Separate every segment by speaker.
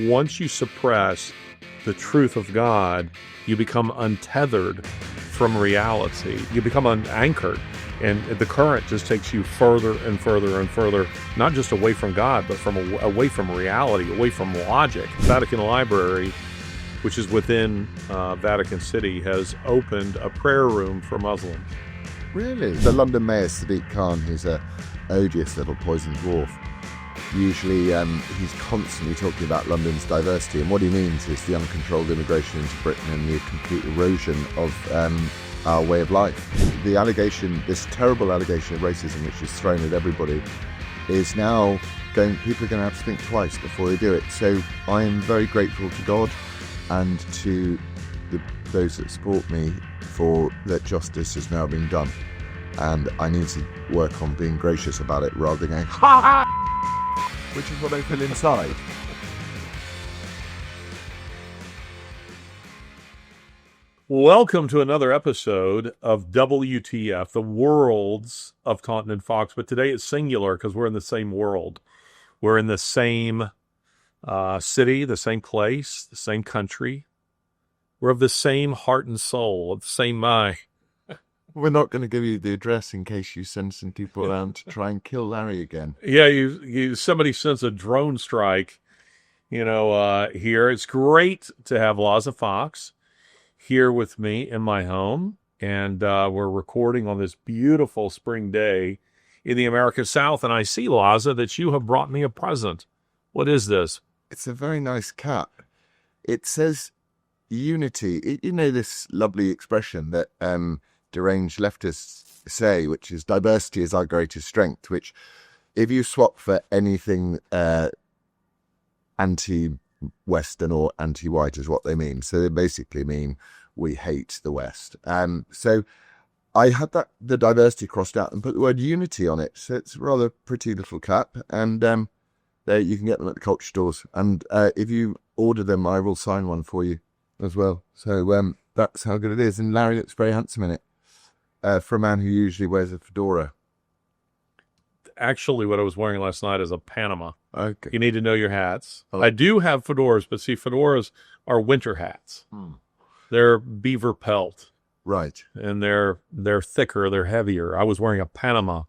Speaker 1: once you suppress the truth of God, you become untethered from reality. You become unanchored, and the current just takes you further and further and further, not just away from God, but away from reality, away from logic. Vatican Library, which is within Vatican City, has opened a prayer room for Muslims.
Speaker 2: Really? The London Mayor, Sadiq Khan, who's a odious little poison dwarf, usually he's constantly talking about London's diversity, and what he means is the uncontrolled immigration into Britain and the complete erosion of our way of life. The allegation, this terrible allegation of racism which is thrown at everybody, is now people are going to have to think twice before they do it. So I am very grateful to God and to those that support me for that justice has now been done, and I need to work on being gracious about it rather than going ha ha, which is what I feel inside.
Speaker 1: Welcome to another episode of WTF, the worlds of Taunton and Fox, but today it's singular because we're in the same world. We're in the same city, the same place, the same country. We're of the same heart and soul, of the same mind.
Speaker 2: We're not going to give you the address in case you send some people around to try and kill Larry again.
Speaker 1: Yeah, somebody sends a drone strike, here. It's great to have Laurence Fox here with me in my home, and we're recording on this beautiful spring day in the American South, and I see, Laza, that you have brought me a present. What is this?
Speaker 2: It's a very nice cap. It says unity. You know this lovely expression that deranged leftists say, which is diversity is our greatest strength, which if you swap for anything anti-Western or anti-white is what they mean. So they basically mean we hate the West. So I had the diversity crossed out and put the word unity on it. So it's a rather pretty little cap, and there you can get them at the culture stores. And if you order them, I will sign one for you as well. So that's how good it is. And Larry looks very handsome in it for a man who usually wears a fedora.
Speaker 1: Actually, what I was wearing last night is a Panama.
Speaker 2: Okay.
Speaker 1: You need to know your hats. I do have fedoras, but see, fedoras are winter hats. They're beaver pelt.
Speaker 2: Right.
Speaker 1: And they're thicker, they're heavier. I was wearing a Panama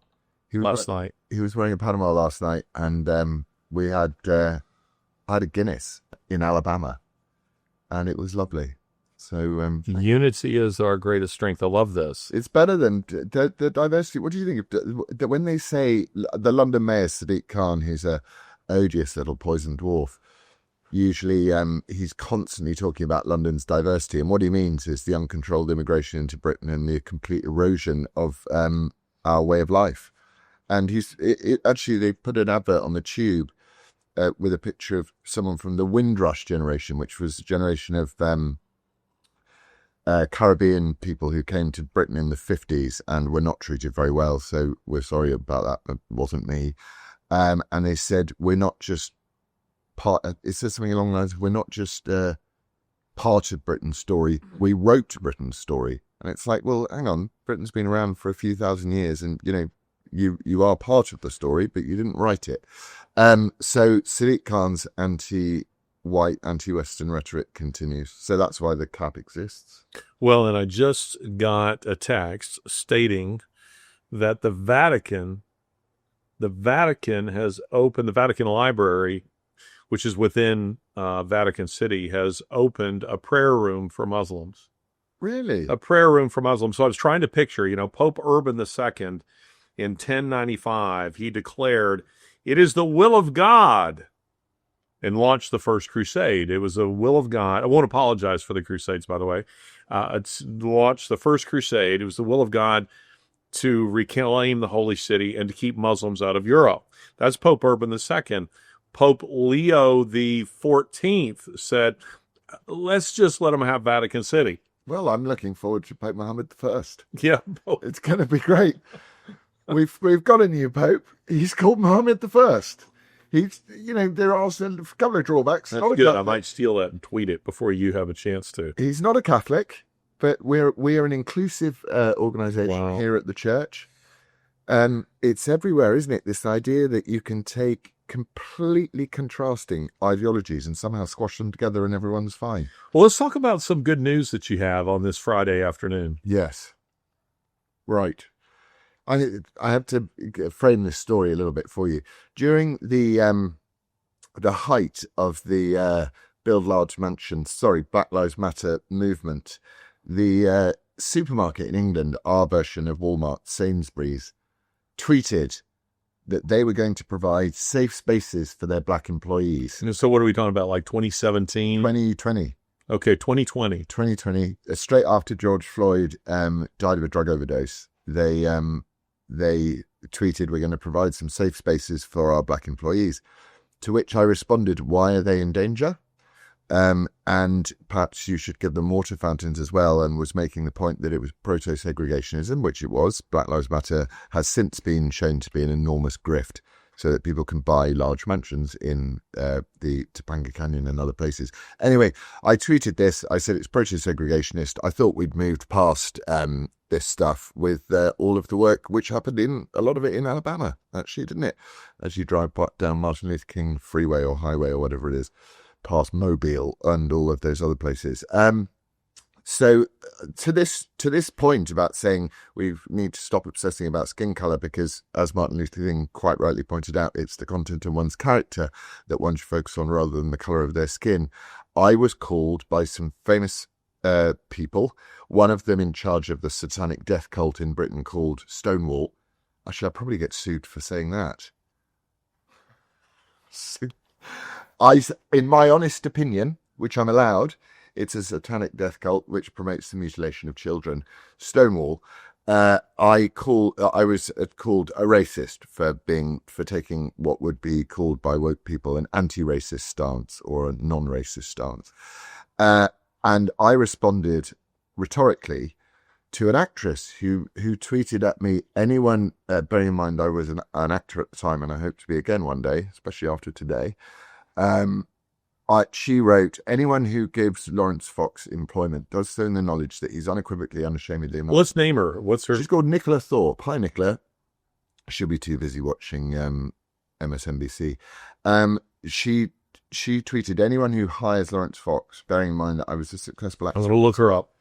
Speaker 1: last night.
Speaker 2: He was wearing a Panama last night, and we had a Guinness in Alabama, and it was lovely. So
Speaker 1: unity is our greatest strength. I love this.
Speaker 2: It's better than the diversity. What do you think of when they say the London Mayor, Sadiq Khan, who's a odious little poison dwarf, usually he's constantly talking about London's diversity, and what he means is the uncontrolled immigration into Britain and the complete erosion of our way of life. And actually they put an advert on the Tube with a picture of someone from the Windrush generation, which was a generation of Caribbean people who came to Britain in the 50s and were not treated very well. So we're sorry about that. It wasn't me. And they said, we're not just it says something along the lines of, we're not just part of Britain's story, we wrote Britain's story. And it's like, well, hang on, Britain's been around for a few thousand years, and you are part of the story, but you didn't write it. So Sadiq Khan's anti-white, anti-Western rhetoric continues. So that's why the cap exists.
Speaker 1: Well, and I just got a text stating that the Vatican has opened, the Vatican Library, which is within Vatican City, has opened a prayer room for Muslims.
Speaker 2: Really?
Speaker 1: A prayer room for Muslims. So I was trying to picture, Pope Urban II in 1095, he declared, "It is the will of God," and launched the first crusade. It was the will of God. I won't apologize for the crusades, by the way. It's launched the first crusade. It was the will of God to reclaim the holy city and to keep Muslims out of Europe. That's Pope Urban II. Pope Leo XIV said, let's just let them have Vatican City.
Speaker 2: Well, I'm looking forward to Pope Muhammad I.
Speaker 1: Yeah.
Speaker 2: It's going to be great. We've got a new Pope. He's called Muhammad I. He's, there are a couple of drawbacks.
Speaker 1: That's good. I might steal that and tweet it before you have a chance to.
Speaker 2: He's not a Catholic, but we are an inclusive organisation here at the church. It's everywhere, isn't it? This idea that you can take completely contrasting ideologies and somehow squash them together and everyone's fine.
Speaker 1: Well, let's talk about some good news that you have on this Friday afternoon.
Speaker 2: Yes. Right. I have to frame this story a little bit for you. During the height of the Black Lives Matter movement, the supermarket in England, our version of Walmart, Sainsbury's, tweeted that they were going to provide safe spaces for their black employees.
Speaker 1: And so what are we talking about, like 2017?
Speaker 2: 2020.
Speaker 1: Okay, 2020.
Speaker 2: 2020, straight after George Floyd died of a drug overdose, they tweeted, we're going to provide some safe spaces for our black employees. To which I responded, why are they in danger? And perhaps you should give them water fountains as well, and was making the point that it was proto-segregationism, which it was. Black Lives Matter has since been shown to be an enormous grift, so that people can buy large mansions in the Topanga Canyon and other places. Anyway, I tweeted this. I said it's proto-segregationist. I thought we'd moved past this stuff with all of the work which happened a lot of it in Alabama, actually, didn't it? As you drive down Martin Luther King Freeway or Highway or whatever it is, past Mobile and all of those other places. So to this point about saying we need to stop obsessing about skin colour because, as Martin Luther King quite rightly pointed out, it's the content of one's character that one should focus on rather than the colour of their skin. I was called by some famous people, one of them in charge of the satanic death cult in Britain called Stonewall. Actually, I'll probably get sued for saying that. In my honest opinion, which I'm allowed, it's a satanic death cult which promotes the mutilation of children. Stonewall, I was called a racist for taking what would be called by woke people an anti-racist stance or a non-racist stance, and I responded rhetorically to an actress who tweeted at me. Anyone, bearing in mind I was an actor at the time, and I hope to be again one day, especially after today. She wrote, anyone who gives Laurence Fox employment does so in the knowledge that he's unequivocally, unashamedly...
Speaker 1: Well, let's name her. What's her...
Speaker 2: She's called Nicola Thorpe. Hi, Nicola. She'll be too busy watching MSNBC. She tweeted, anyone who hires Laurence Fox, bearing in mind that I was a successful actor...
Speaker 1: I'm going to look her up.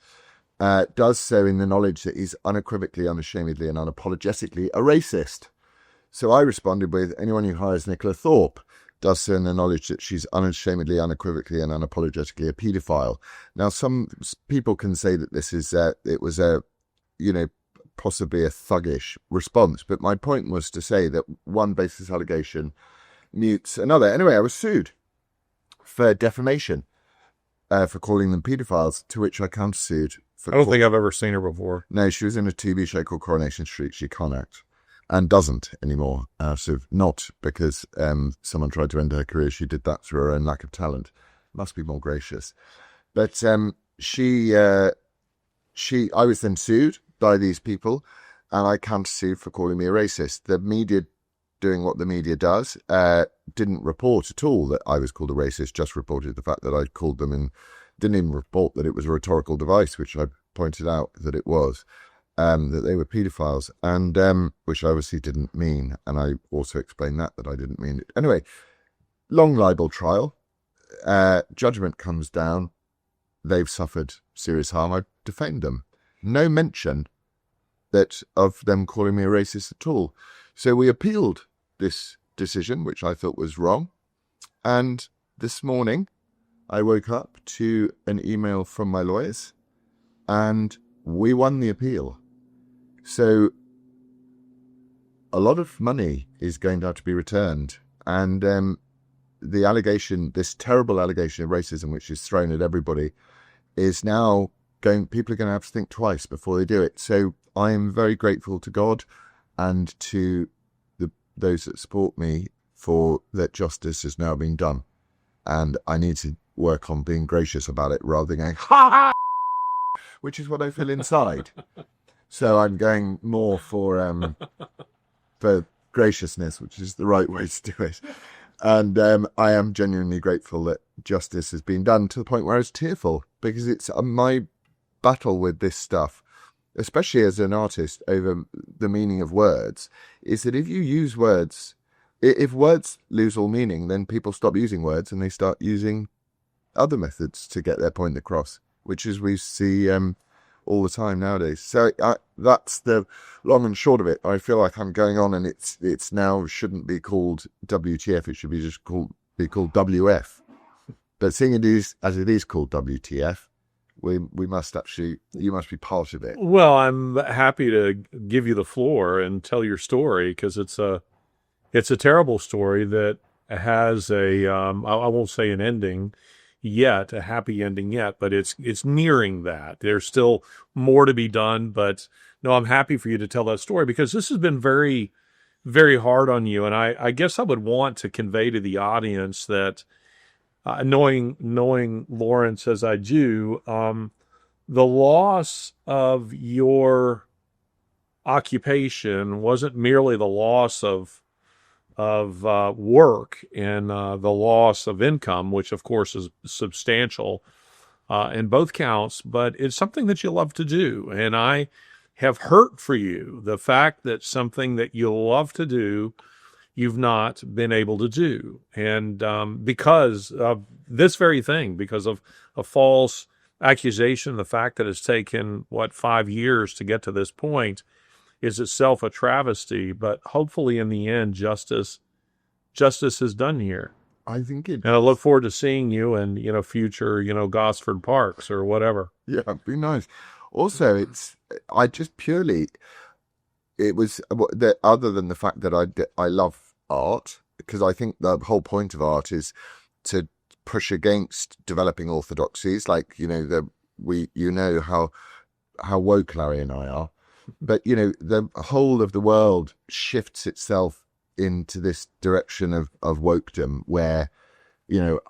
Speaker 2: Does so in the knowledge that he's unequivocally, unashamedly and unapologetically a racist. So I responded with, anyone who hires Nicola Thorpe does so in the knowledge that she's unashamedly, unequivocally and unapologetically a paedophile. Now, some people can say that this is it was possibly a thuggish response, but my point was to say that one baseless allegation mutes another. Anyway, I was sued for defamation for calling them paedophiles, to which I countersued.
Speaker 1: I don't think I've ever seen her before.
Speaker 2: No, she was in a TV show called Coronation Street. She can't act. And doesn't anymore, not because someone tried to end her career. She did that through her own lack of talent. Must be more gracious. But I was then sued by these people, and I countersued for calling me a racist. The media, doing what the media does, didn't report at all that I was called a racist, just reported the fact that I'd called them, and didn't even report that it was a rhetorical device, which I pointed out that it was. That they were paedophiles, and which I obviously didn't mean, and I also explained that I didn't mean it. Anyway, long libel trial, judgment comes down, they've suffered serious harm, I defamed them. No mention of them calling me a racist at all. So we appealed this decision, which I thought was wrong, and this morning I woke up to an email from my lawyers, and we won the appeal. So a lot of money is going to have to be returned. And the allegation, this terrible allegation of racism, which is thrown at everybody, is now people are going to have to think twice before they do it. So I am very grateful to God and to those that support me for that justice has now been done. And I need to work on being gracious about it rather than going, ha ha, which is what I feel inside. So I'm going more for graciousness, which is the right way to do it. And I am genuinely grateful that justice has been done, to the point where I was tearful, because it's my battle with this stuff, especially as an artist over the meaning of words, is that if you use words If words lose all meaning, then people stop using words and they start using other methods to get their point across, which is we see all the time nowadays. So that's the long and short of it. I feel like I'm going on, and it's now shouldn't be called WTF. It should be just be called WF. But seeing it is as it is called WTF, we must actually, you must be part of it.
Speaker 1: Well, I'm happy to give you the floor and tell your story, because it's a terrible story that has I won't say an ending yet, a happy ending yet, but it's nearing that. There's still more to be done, but no, I'm happy for you to tell that story, because this has been very, very hard on you. And I guess I would want to convey to the audience that knowing Laurence as I do, the loss of your occupation wasn't merely the loss of work and the loss of income, which of course is substantial in both counts, but it's something that you love to do. And I have hurt for you the fact that something that you love to do, you've not been able to do. And because of this very thing, because of a false accusation, the fact that it's taken, 5 years to get to this point, is itself a travesty. But hopefully in the end, justice is done here.
Speaker 2: I think it.
Speaker 1: And I look forward to seeing you in, future, Gosford Parks or whatever.
Speaker 2: Yeah, it'd be nice. Also, it was other than the fact that I love art, because I think the whole point of art is to push against developing orthodoxies, like how woke Larry and I are, but the whole of the world shifts itself into this direction of wokedom, where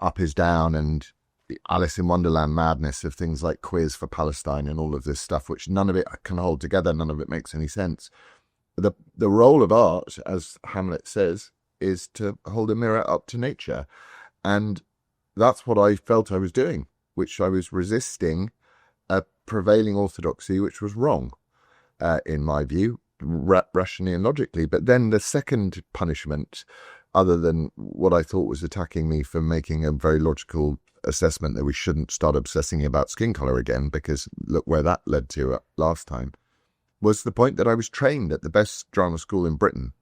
Speaker 2: up is down, and the Alice in Wonderland madness of things like Quiz for Palestine and all of this stuff, which none of it can hold together, none of it makes any sense. The role of art, as Hamlet says, is to hold a mirror up to nature. And that's what I felt I was doing, which I was resisting a prevailing orthodoxy, which was wrong, in my view, rationally and logically. But then the second punishment, other than what I thought was attacking me for making a very logical assessment that we shouldn't start obsessing about skin color again, because look where that led to last time, was the point that I was trained at the best drama school in Britain.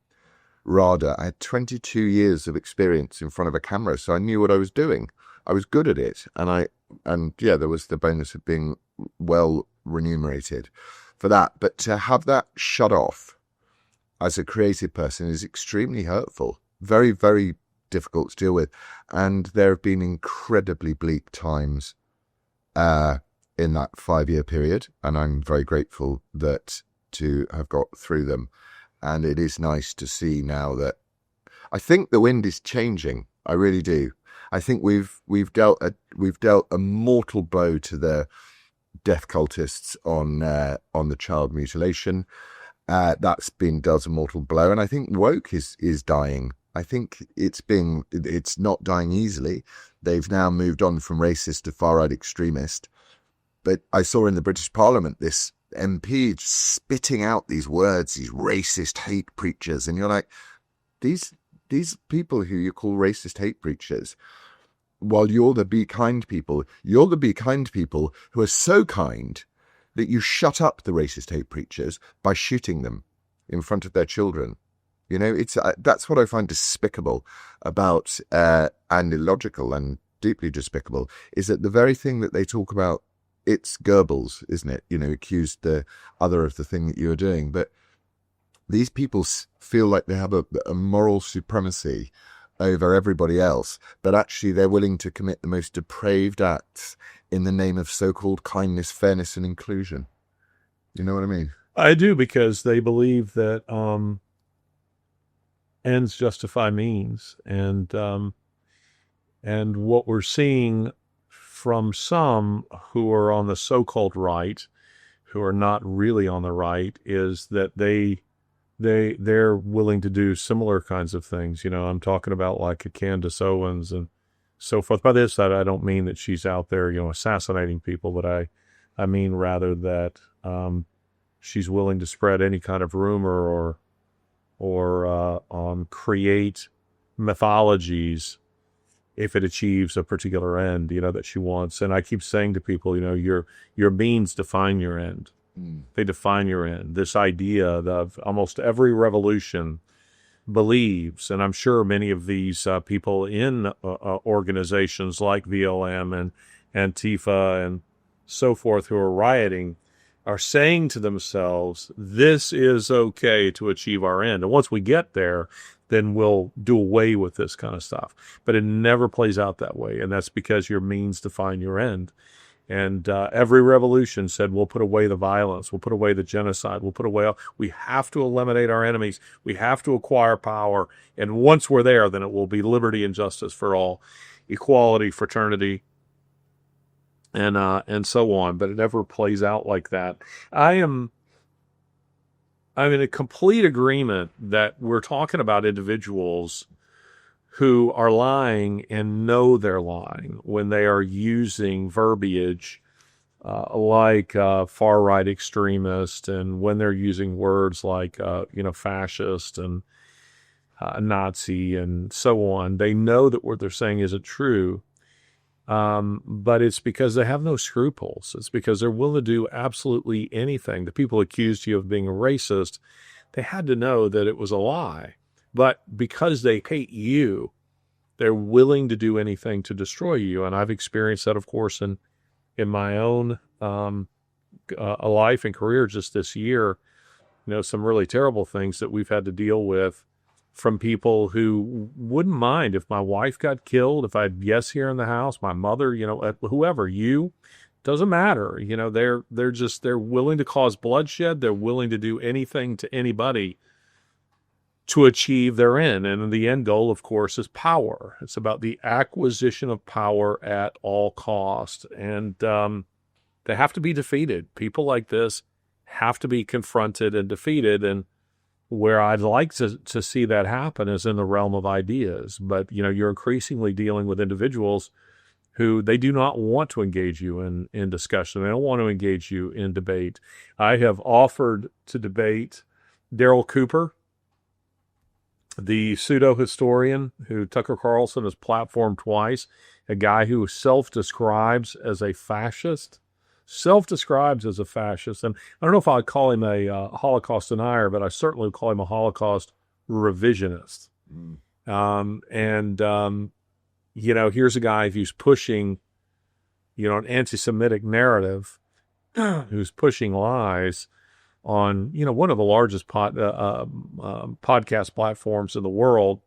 Speaker 2: RADA. I had 22 years of experience in front of a camera, so I knew what I was doing. I was good at it, and there was the bonus of being well remunerated for that. But to have that shut off as a creative person is extremely hurtful, very, very difficult to deal with. And there have been incredibly bleak times in that 5-year period, and I'm very grateful to have got through them. And it is nice to see now that I think the wind is changing. I really do. I think we've dealt a mortal blow to the death cultists on the child mutilation. That's been dealt a mortal blow, and I think woke is dying. I think it's not dying easily. They've now moved on from racist to far-right extremist. But I saw in the British Parliament this MP spitting out these words, these racist hate preachers, and you're like, these people who you call racist hate preachers, while you're the be kind people who are so kind that you shut up the racist hate preachers by shooting them in front of their children. It's that's what I find despicable about and illogical and deeply despicable, is that the very thing that they talk about, it's Goebbels, isn't it? Accused the other of the thing that you were doing. But these people feel like they have a moral supremacy over everybody else, but actually they're willing to commit the most depraved acts in the name of so-called kindness, fairness, and inclusion. You know what I mean?
Speaker 1: I do, because they believe that ends justify means, and what we're seeing from some who are on the so-called right, who are not really on the right, is that they're willing to do similar kinds of things. I'm talking about like a Candace Owens and so forth. By this, I don't mean that she's out there, assassinating people, but I mean rather that she's willing to spread any kind of rumor or create mythologies if it achieves a particular end, that she wants. And I keep saying to people, your means define your end. They define your end. This idea of almost every revolution believes, and I'm sure many of these people in organizations like VLM and Antifa and so forth who are rioting are saying to themselves, this is okay to achieve our end. And once we get there, then we'll do away with this kind of stuff. But it never plays out that way. And that's because your means define your end. And every revolution said, we'll put away the violence. We'll put away the genocide. We have to eliminate our enemies. We have to acquire power. And once we're there, then it will be liberty and justice for all, equality, fraternity, and so on. But it never plays out like that. I'm in a complete agreement that we're talking about individuals who are lying and know they're lying when they are using verbiage like far-right extremist, and when they're using words like fascist and Nazi and so on. They know that what they're saying isn't true, but it's because they have no scruples. It's because they're willing to do absolutely anything. The people accused you of being a racist, they had to know that it was a lie. But because they hate you, they're willing to do anything to destroy you. And I've experienced that, of course, in my own life and career just this year. Some really terrible things that we've had to deal with from people who wouldn't mind if my wife got killed, if I had guests here in the house, my mother, whoever, doesn't matter. They're willing to cause bloodshed. They're willing to do anything to anybody to achieve their end. And the end goal, of course, is power. It's about the acquisition of power at all cost. And they have to be defeated. People like this have to be confronted and defeated. And where I'd like to see that happen is in the realm of ideas. But, you're increasingly dealing with individuals who they do not want to engage you in discussion. They don't want to engage you in debate. I have offered to debate Darryl Cooper, the pseudo-historian who Tucker Carlson has platformed twice, a guy who self-describes as a fascist. And I don't know if I'd call him a Holocaust denier, but I certainly would call him a Holocaust revisionist. Here's a guy who's pushing, an anti-Semitic narrative, who's pushing lies on, one of the largest podcast platforms in the world.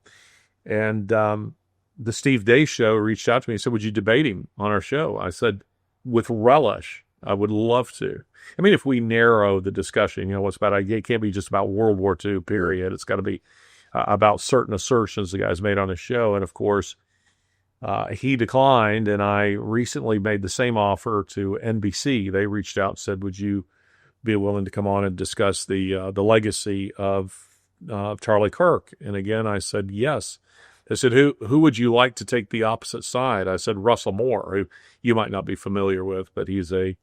Speaker 1: And the Steve Day Show reached out to me and said, would you debate him on our show? I said, with relish, I would love to. I mean, if we narrow the discussion, what's about, it can't be just about World War II, period. It's got to be about certain assertions the guy's made on his show. And of course, he declined. And I recently made the same offer to NBC. They reached out and said, would you be willing to come on and discuss the legacy of Charlie Kirk? And again, I said, yes. They said, who would you like to take the opposite side? I said, Russell Moore, who you might not be familiar with, but he's a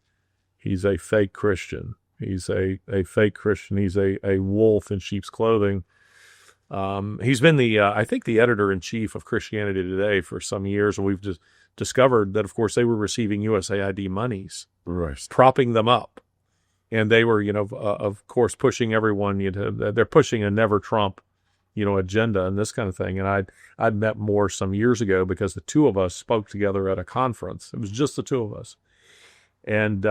Speaker 1: fake Christian. He's a fake Christian. He's a wolf in sheep's clothing. He's been I think the editor-in-chief of Christianity Today for some years, and we've just discovered that, of course, they were receiving USAID monies,
Speaker 2: right,
Speaker 1: propping them up. And they were, of course, pushing everyone. They're pushing a never Trump, agenda and this kind of thing. And I'd met Moore some years ago because the two of us spoke together at a conference. It was just the two of us. And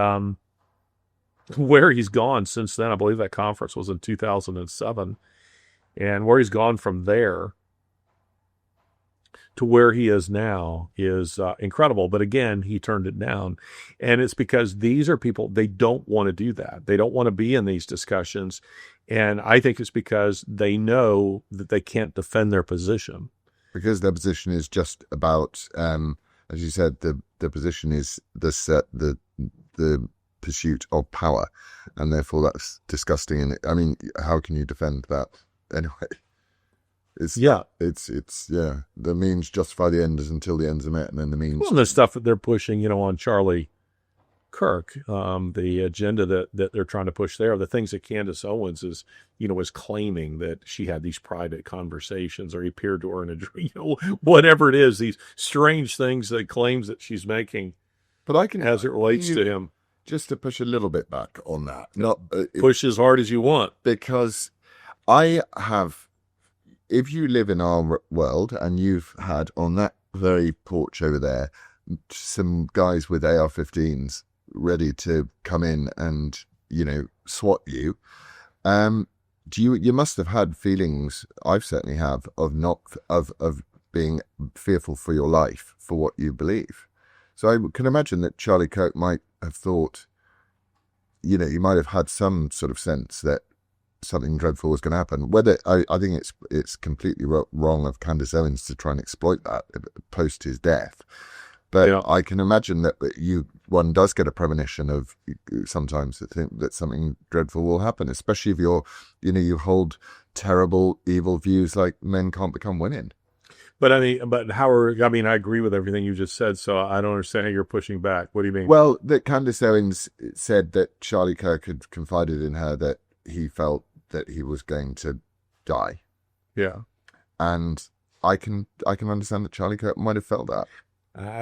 Speaker 1: where he's gone since then, I believe that conference was in 2007. And where he's gone from there to where he is now is incredible. But again, he turned it down. And it's because these are people, they don't want to do that. They don't want to be in these discussions. And I think it's because they know that they can't defend their position.
Speaker 2: Because their position is just about, as you said, the position is the pursuit of power. And therefore that's disgusting. And I mean, how can you defend that anyway? It's the means justify the ends until the ends are met, and then the means.
Speaker 1: Well, the stuff that they're pushing, on Charlie Kirk. The agenda that they're trying to push there, the things that Candace Owens is claiming that she had these private conversations, or he appeared to her in a dream, whatever it is, these strange things that claims that she's making.
Speaker 2: But I can,
Speaker 1: as it relates to him,
Speaker 2: just to push a little bit back on that, not
Speaker 1: push as hard as you want,
Speaker 2: because if you live in our world and you've had on that very porch over there some guys with AR-15s ready to come in and swat you, you must have had feelings, I've certainly have, of being fearful for your life for what you believe. So I can imagine that Charlie Kirk might have thought, you might have had some sort of sense that something dreadful was going to happen. Whether I think it's completely wrong of Candace Owens to try and exploit that post his death, but yeah. I can imagine that one does get a premonition of sometimes that something dreadful will happen, especially if you hold terrible, evil views like men can't become women.
Speaker 1: But Howard, I agree with everything you just said, so I don't understand how you're pushing back. What do you mean?
Speaker 2: Well, that Candace Owens said that Charlie Kirk had confided in her that he felt that he was going to die.
Speaker 1: Yeah. And
Speaker 2: I can understand that Charlie Kirk might have felt that.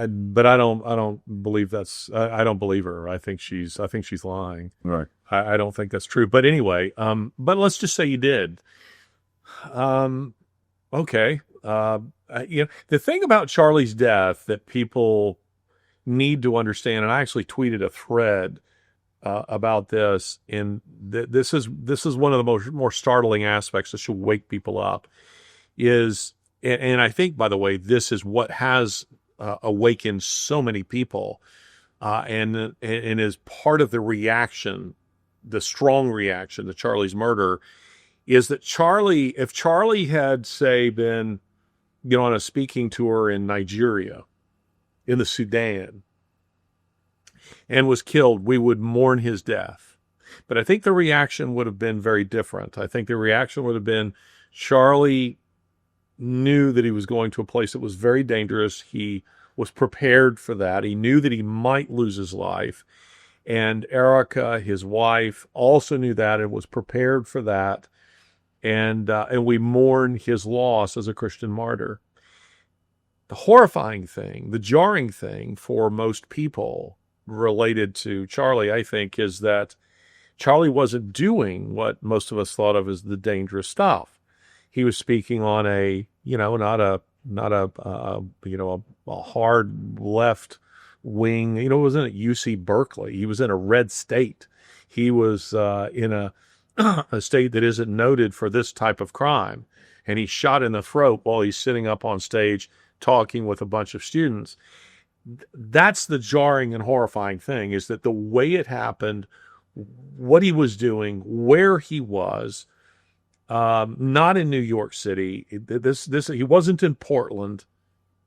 Speaker 1: But I don't believe I don't believe her. I think she's lying.
Speaker 2: Right.
Speaker 1: I don't think that's true. But anyway, but let's just say you did. Okay. The thing about Charlie's death that people need to understand, and I actually tweeted a thread about this, and this is one of the more startling aspects that should wake people up, is, and I think, by the way, this is what has awakened so many people, and is part of the reaction, the strong reaction to Charlie's murder, is that if Charlie had, say, been on a speaking tour in Nigeria, in the Sudan, and was killed, we would mourn his death. But I think the reaction would have been very different. I think the reaction would have been, Charlie knew that he was going to a place that was very dangerous. He was prepared for that. He knew that he might lose his life. And Erica, his wife, also knew that and was prepared for that. And we mourn his loss as a Christian martyr. The horrifying thing, the jarring thing for most people related to Charlie, I think, is that Charlie wasn't doing what most of us thought of as the dangerous stuff. He was speaking on a hard left wing. He wasn't at UC Berkeley. He was in a red state. He was in a state that isn't noted for this type of crime, and he's shot in the throat while he's sitting up on stage talking with a bunch of students. That's the jarring and horrifying thing, is that the way it happened, what he was doing, where he was, not in New York City. He wasn't in Portland.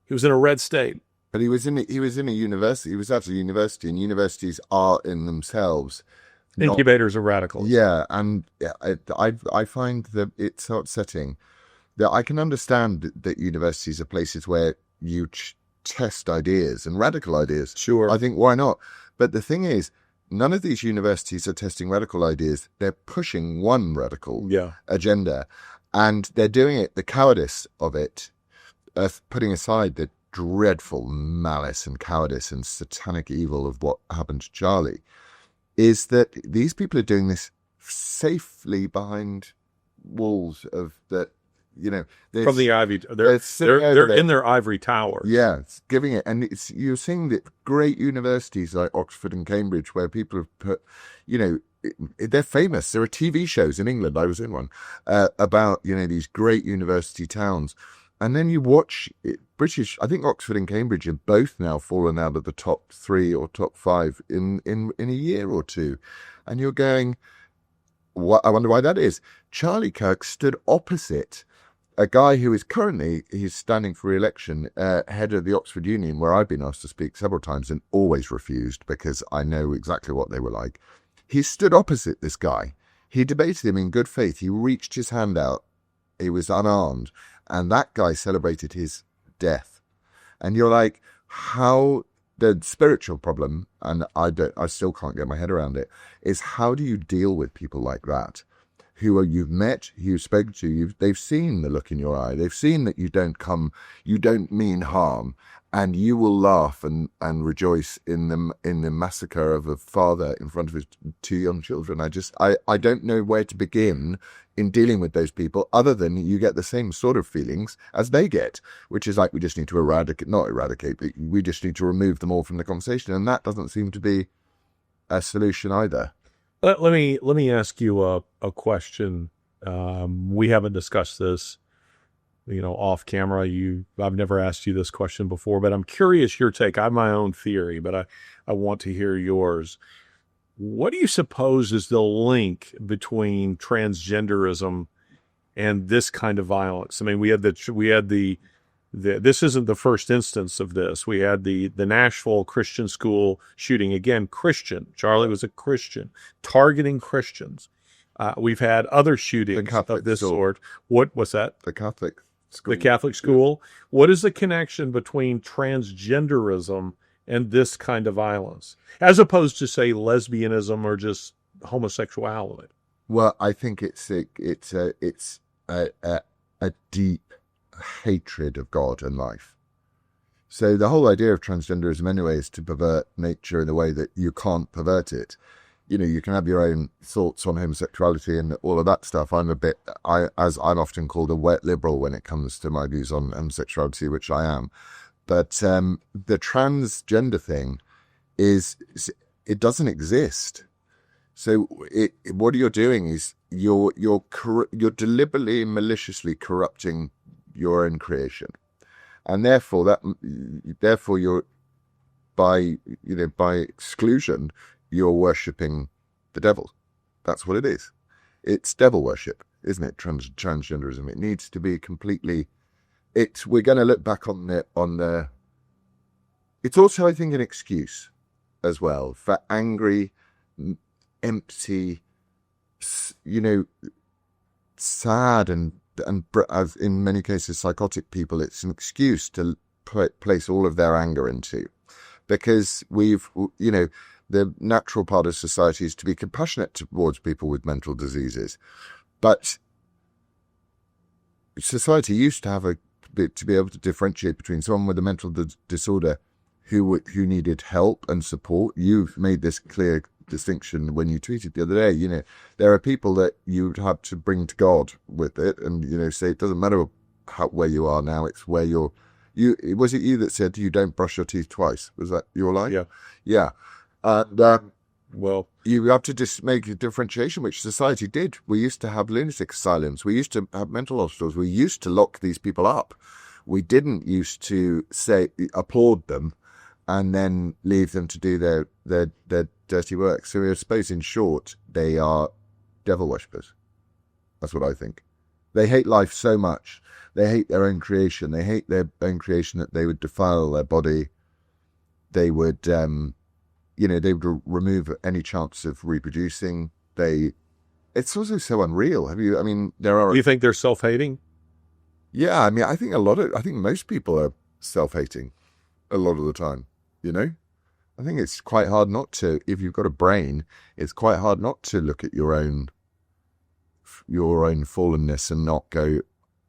Speaker 1: He was in a red state.
Speaker 2: But he was in a university. He was at a university, and universities are in themselves
Speaker 1: incubators of radicals.
Speaker 2: Yeah, and I find that it's so upsetting that I can understand that universities are places where you test ideas and radical ideas.
Speaker 1: Sure.
Speaker 2: I think, why not? But the thing is, none of these universities are testing radical ideas. They're pushing one radical agenda, and they're doing it, the cowardice of it, putting aside the dreadful malice and cowardice and satanic evil of what happened to Charlie, is that these people are doing this safely behind walls of that,
Speaker 1: from the ivy. They're in their ivory tower.
Speaker 2: Yeah, it's giving it, and you're seeing that great universities like Oxford and Cambridge, where people have put, they're famous. There are TV shows in England. I was in one about these great university towns, and then you watch British. I think Oxford and Cambridge have both now fallen out of the top 3 or top 5 in a year or two, and you're going, I wonder why that is. Charlie Kirk stood opposite a guy who is he's standing for re-election, head of the Oxford Union, where I've been asked to speak several times and always refused because I know exactly what they were like. He stood opposite this guy. He debated him in good faith. He reached his hand out. He was unarmed. And that guy celebrated his death. And you're like, how the spiritual problem, and I still can't get my head around it, is how do you deal with people like that? You've met, you've spoken to, they've seen the look in your eye, they've seen that you don't mean harm, and you will laugh and rejoice in the massacre of a father in front of his 2 young children. I don't know where to begin in dealing with those people, other than you get the same sort of feelings as they get, which is like, we just need to not eradicate, but we just need to remove them all from the conversation, and that doesn't seem to be a solution either.
Speaker 1: Let me ask you a question. We haven't discussed this, off camera. I've never asked you this question before, but I'm curious your take. I have my own theory, but I want to hear yours. What do you suppose is the link between transgenderism and this kind of violence? I mean, we had the this isn't the first instance of this. We had the Nashville Christian school shooting. Again, Christian. Charlie was a Christian, targeting Christians. We've had other shootings of this sort. What's that?
Speaker 2: The Catholic school.
Speaker 1: The Catholic school. What is the connection between transgenderism and this kind of violence, as opposed to, say, lesbianism or just homosexuality?
Speaker 2: Well, I think it's a deep hatred of God and life. So the whole idea of transgenderism anyway is to pervert nature in a way that you can't pervert it. You can have your own thoughts on homosexuality and all of that stuff. As I'm often called, a wet liberal when it comes to my views on homosexuality, which I am. But the transgender thing it doesn't exist. So what you're doing is you're deliberately, maliciously corrupting your own creation, and therefore you're by exclusion you're worshipping the devil. That's what it is. It's devil worship, isn't it? Transgenderism. It needs to be completely. We're going to look back on the. It's also, I think, an excuse as well for angry, empty, sad and as in many cases psychotic people. It's an excuse to place all of their anger into, because the natural part of society is to be compassionate towards people with mental diseases, but society used to have to be able to differentiate between someone with a mental disorder who needed help and support. You've made this clear distinction when you tweeted the other day. There are people that you'd have to bring to God with it, and say it doesn't matter where you are now, it's where was it you that said you don't brush your teeth twice? Was that your line? Yeah. And well, you have to just make a differentiation, which society did. We used to have lunatic asylums, we used to have mental hospitals, we used to lock these people up. We didn't used to applaud them and then leave them to do their dirty work. So I suppose, in short, they are devil worshippers. That's what I think. They hate life so much. They hate their own creation. They hate their own creation that they would defile their body. They would, they would remove any chance of reproducing. It's also so unreal. Do
Speaker 1: you think they're self-hating?
Speaker 2: Yeah, I think most people are self-hating a lot of the time. I think it's quite hard not to. If you've got a brain, it's quite hard not to look at your own fallenness and not go,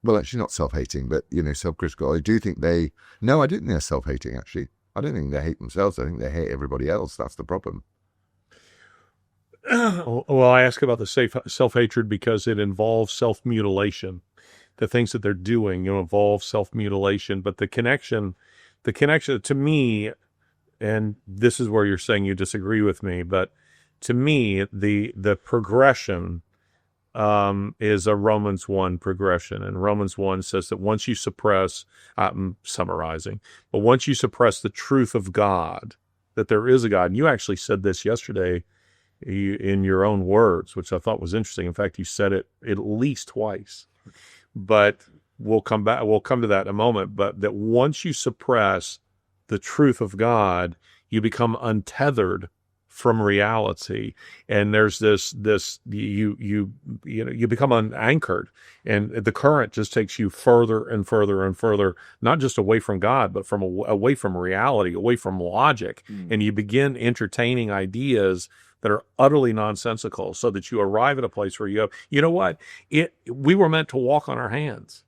Speaker 2: well, actually not self-hating, but self-critical. I do think I don't think they're self-hating. Actually, I don't think they hate themselves. I think they hate everybody else. That's the problem.
Speaker 1: Well, I ask about the self-hatred because it involves self-mutilation. The things that they're doing, involve self-mutilation, but the connection to me, and this is where you're saying you disagree with me, but to me, the progression is a Romans 1 progression. And Romans 1 says that once you suppress, I'm summarizing, but once you suppress the truth of God, that there is a God, and you actually said this yesterday in your own words, which I thought was interesting. In fact, you said it at least twice, but we'll come to that in a moment. But that once you suppress the truth of God, you become untethered from reality. And there's this you become unanchored, and the current just takes you further and further and further, not just away from God, but away from reality, away from logic. And you begin entertaining ideas that are utterly nonsensical, so that you arrive at a place where you know what? We were meant to walk on our hands.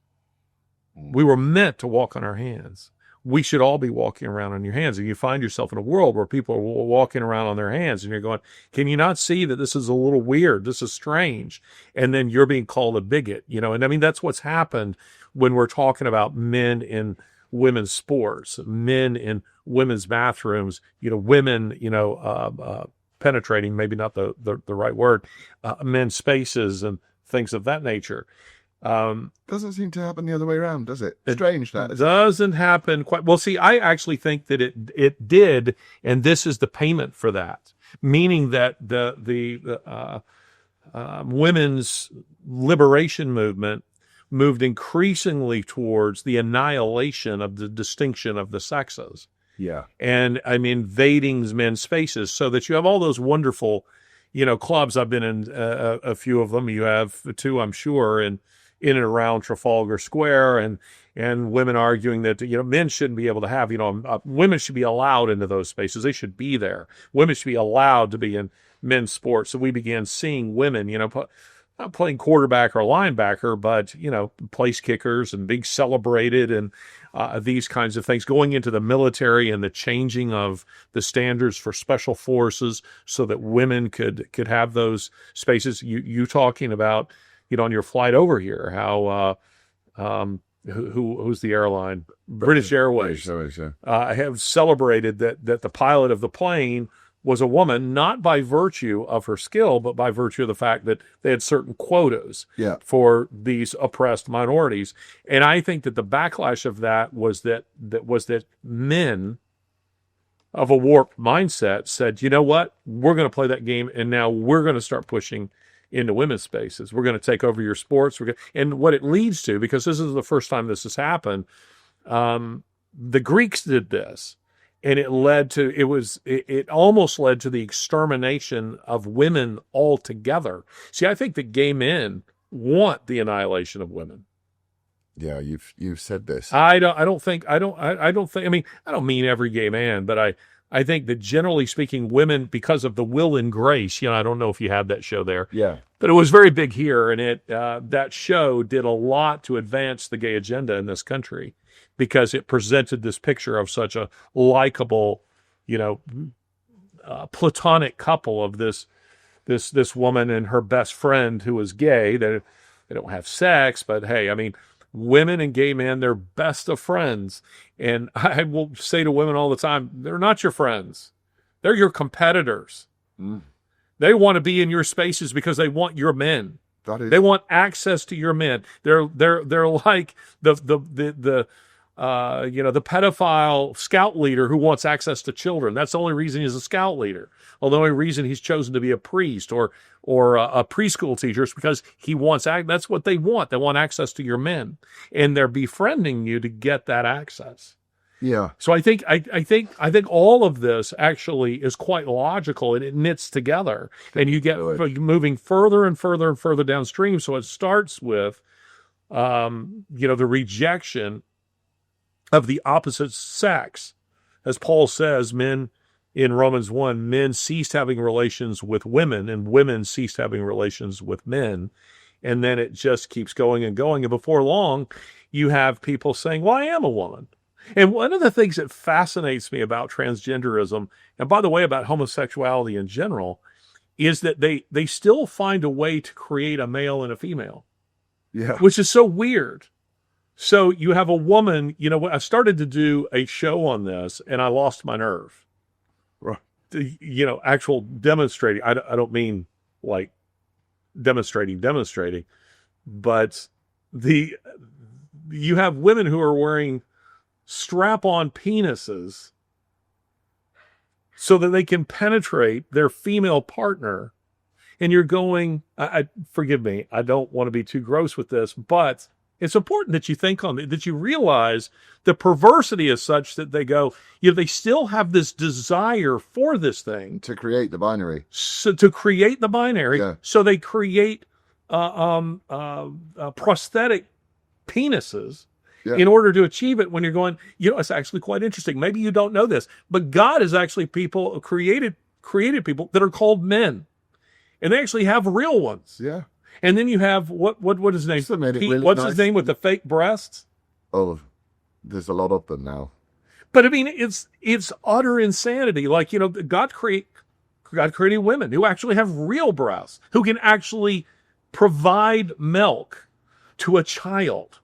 Speaker 1: We were meant to walk on our hands. We should all be walking around on your hands. And you find yourself in a world where people are walking around on their hands, and you're going, can you not see that this is a little weird? This is strange. And then you're being called a bigot, And I mean, that's what's happened when we're talking about men in women's sports, men in women's bathrooms, women, penetrating, maybe not the right word, men's spaces and things of that nature.
Speaker 2: Doesn't seem to happen the other way around, does it? Strange that.
Speaker 1: It doesn't happen quite. Well, see, I actually think that it did, and this is the payment for that. Meaning that the women's liberation movement moved increasingly towards the annihilation of the distinction of the sexes.
Speaker 2: Yeah.
Speaker 1: And I mean, invading men's spaces, so that you have all those wonderful, clubs. I've been in a few of them. You have two, I'm sure, in and around Trafalgar Square, and women arguing that, men shouldn't be able to have, women should be allowed into those spaces. They should be there. Women should be allowed to be in men's sports. So we began seeing women, not playing quarterback or linebacker, but, place kickers and being celebrated, and these kinds of things, going into the military and the changing of the standards for special forces so that women could have those spaces. You talking about, on your flight over here, how who's the airline? British Airways. Have celebrated that the pilot of the plane was a woman, not by virtue of her skill, but by virtue of the fact that they had certain quotas for these oppressed minorities. And I think that the backlash of that was that men of a warped mindset said, you know what, we're going to play that game, and now we're going to start pushing into women's spaces. We're going to take over your sports. And what it leads to, because this is the first time this has happened, the Greeks did this, and it almost led to the extermination of women altogether. See, I think that gay men want the annihilation of women.
Speaker 2: Yeah, you've said this.
Speaker 1: I don't mean every gay man, but I think that generally speaking, women, because of the Will and Grace, I don't know if you had that show there.
Speaker 2: Yeah.
Speaker 1: But it was very big here, and that show did a lot to advance the gay agenda in this country, because it presented this picture of such a likable, platonic couple of this woman and her best friend who is gay. They don't have sex, but hey, I mean, women and gay men, they're best of friends. And I will say to women all the time, they're not your friends. They're your competitors. They want to be in your spaces because they want your men. They want access to your men. They're like the pedophile scout leader who wants access to children. That's the only reason he's a scout leader. Well, the only reason he's chosen to be a priest or a preschool teacher is because he wants that's what they want. They want access to your men, and they're befriending you to get that access.
Speaker 2: Yeah.
Speaker 1: So I think all of this actually is quite logical, and it knits together, and you get moving further and further and further downstream. So it starts with, the rejection of the opposite sex. As Paul says, men in Romans 1, men ceased having relations with women, and women ceased having relations with men. And then it just keeps going and going. And before long, you have people saying, well, I am a woman. And one of the things that fascinates me about transgenderism, and by the way, about homosexuality in general, is that they still find a way to create a male and a female.
Speaker 2: Yeah.
Speaker 1: Which is so weird. So you have a woman, I started to do a show on this, and I lost my nerve.
Speaker 2: Right.
Speaker 1: Actual demonstrating. I don't mean like demonstrating, but you have women who are wearing strap-on penises so that they can penetrate their female partner. And you're going, forgive me, I don't want to be too gross with this, but It's important that you think on it, that you realize the perversity is such that they go, they still have this desire for this thing
Speaker 2: To create the binary.
Speaker 1: so to create the binary.
Speaker 2: Yeah.
Speaker 1: So they create prosthetic penises
Speaker 2: Yeah.
Speaker 1: in order to achieve it. When you're going, it's actually quite interesting. Maybe you don't know this, but God has actually created people that are called men, and they actually have real ones.
Speaker 2: Yeah.
Speaker 1: And then you have what is his name?
Speaker 2: So made it really
Speaker 1: What's
Speaker 2: nice.
Speaker 1: his name with the fake breasts?
Speaker 2: Oh, there's a lot of them now.
Speaker 1: But I mean, it's utter insanity. Like, God created women who actually have real breasts, who can actually provide milk to a child.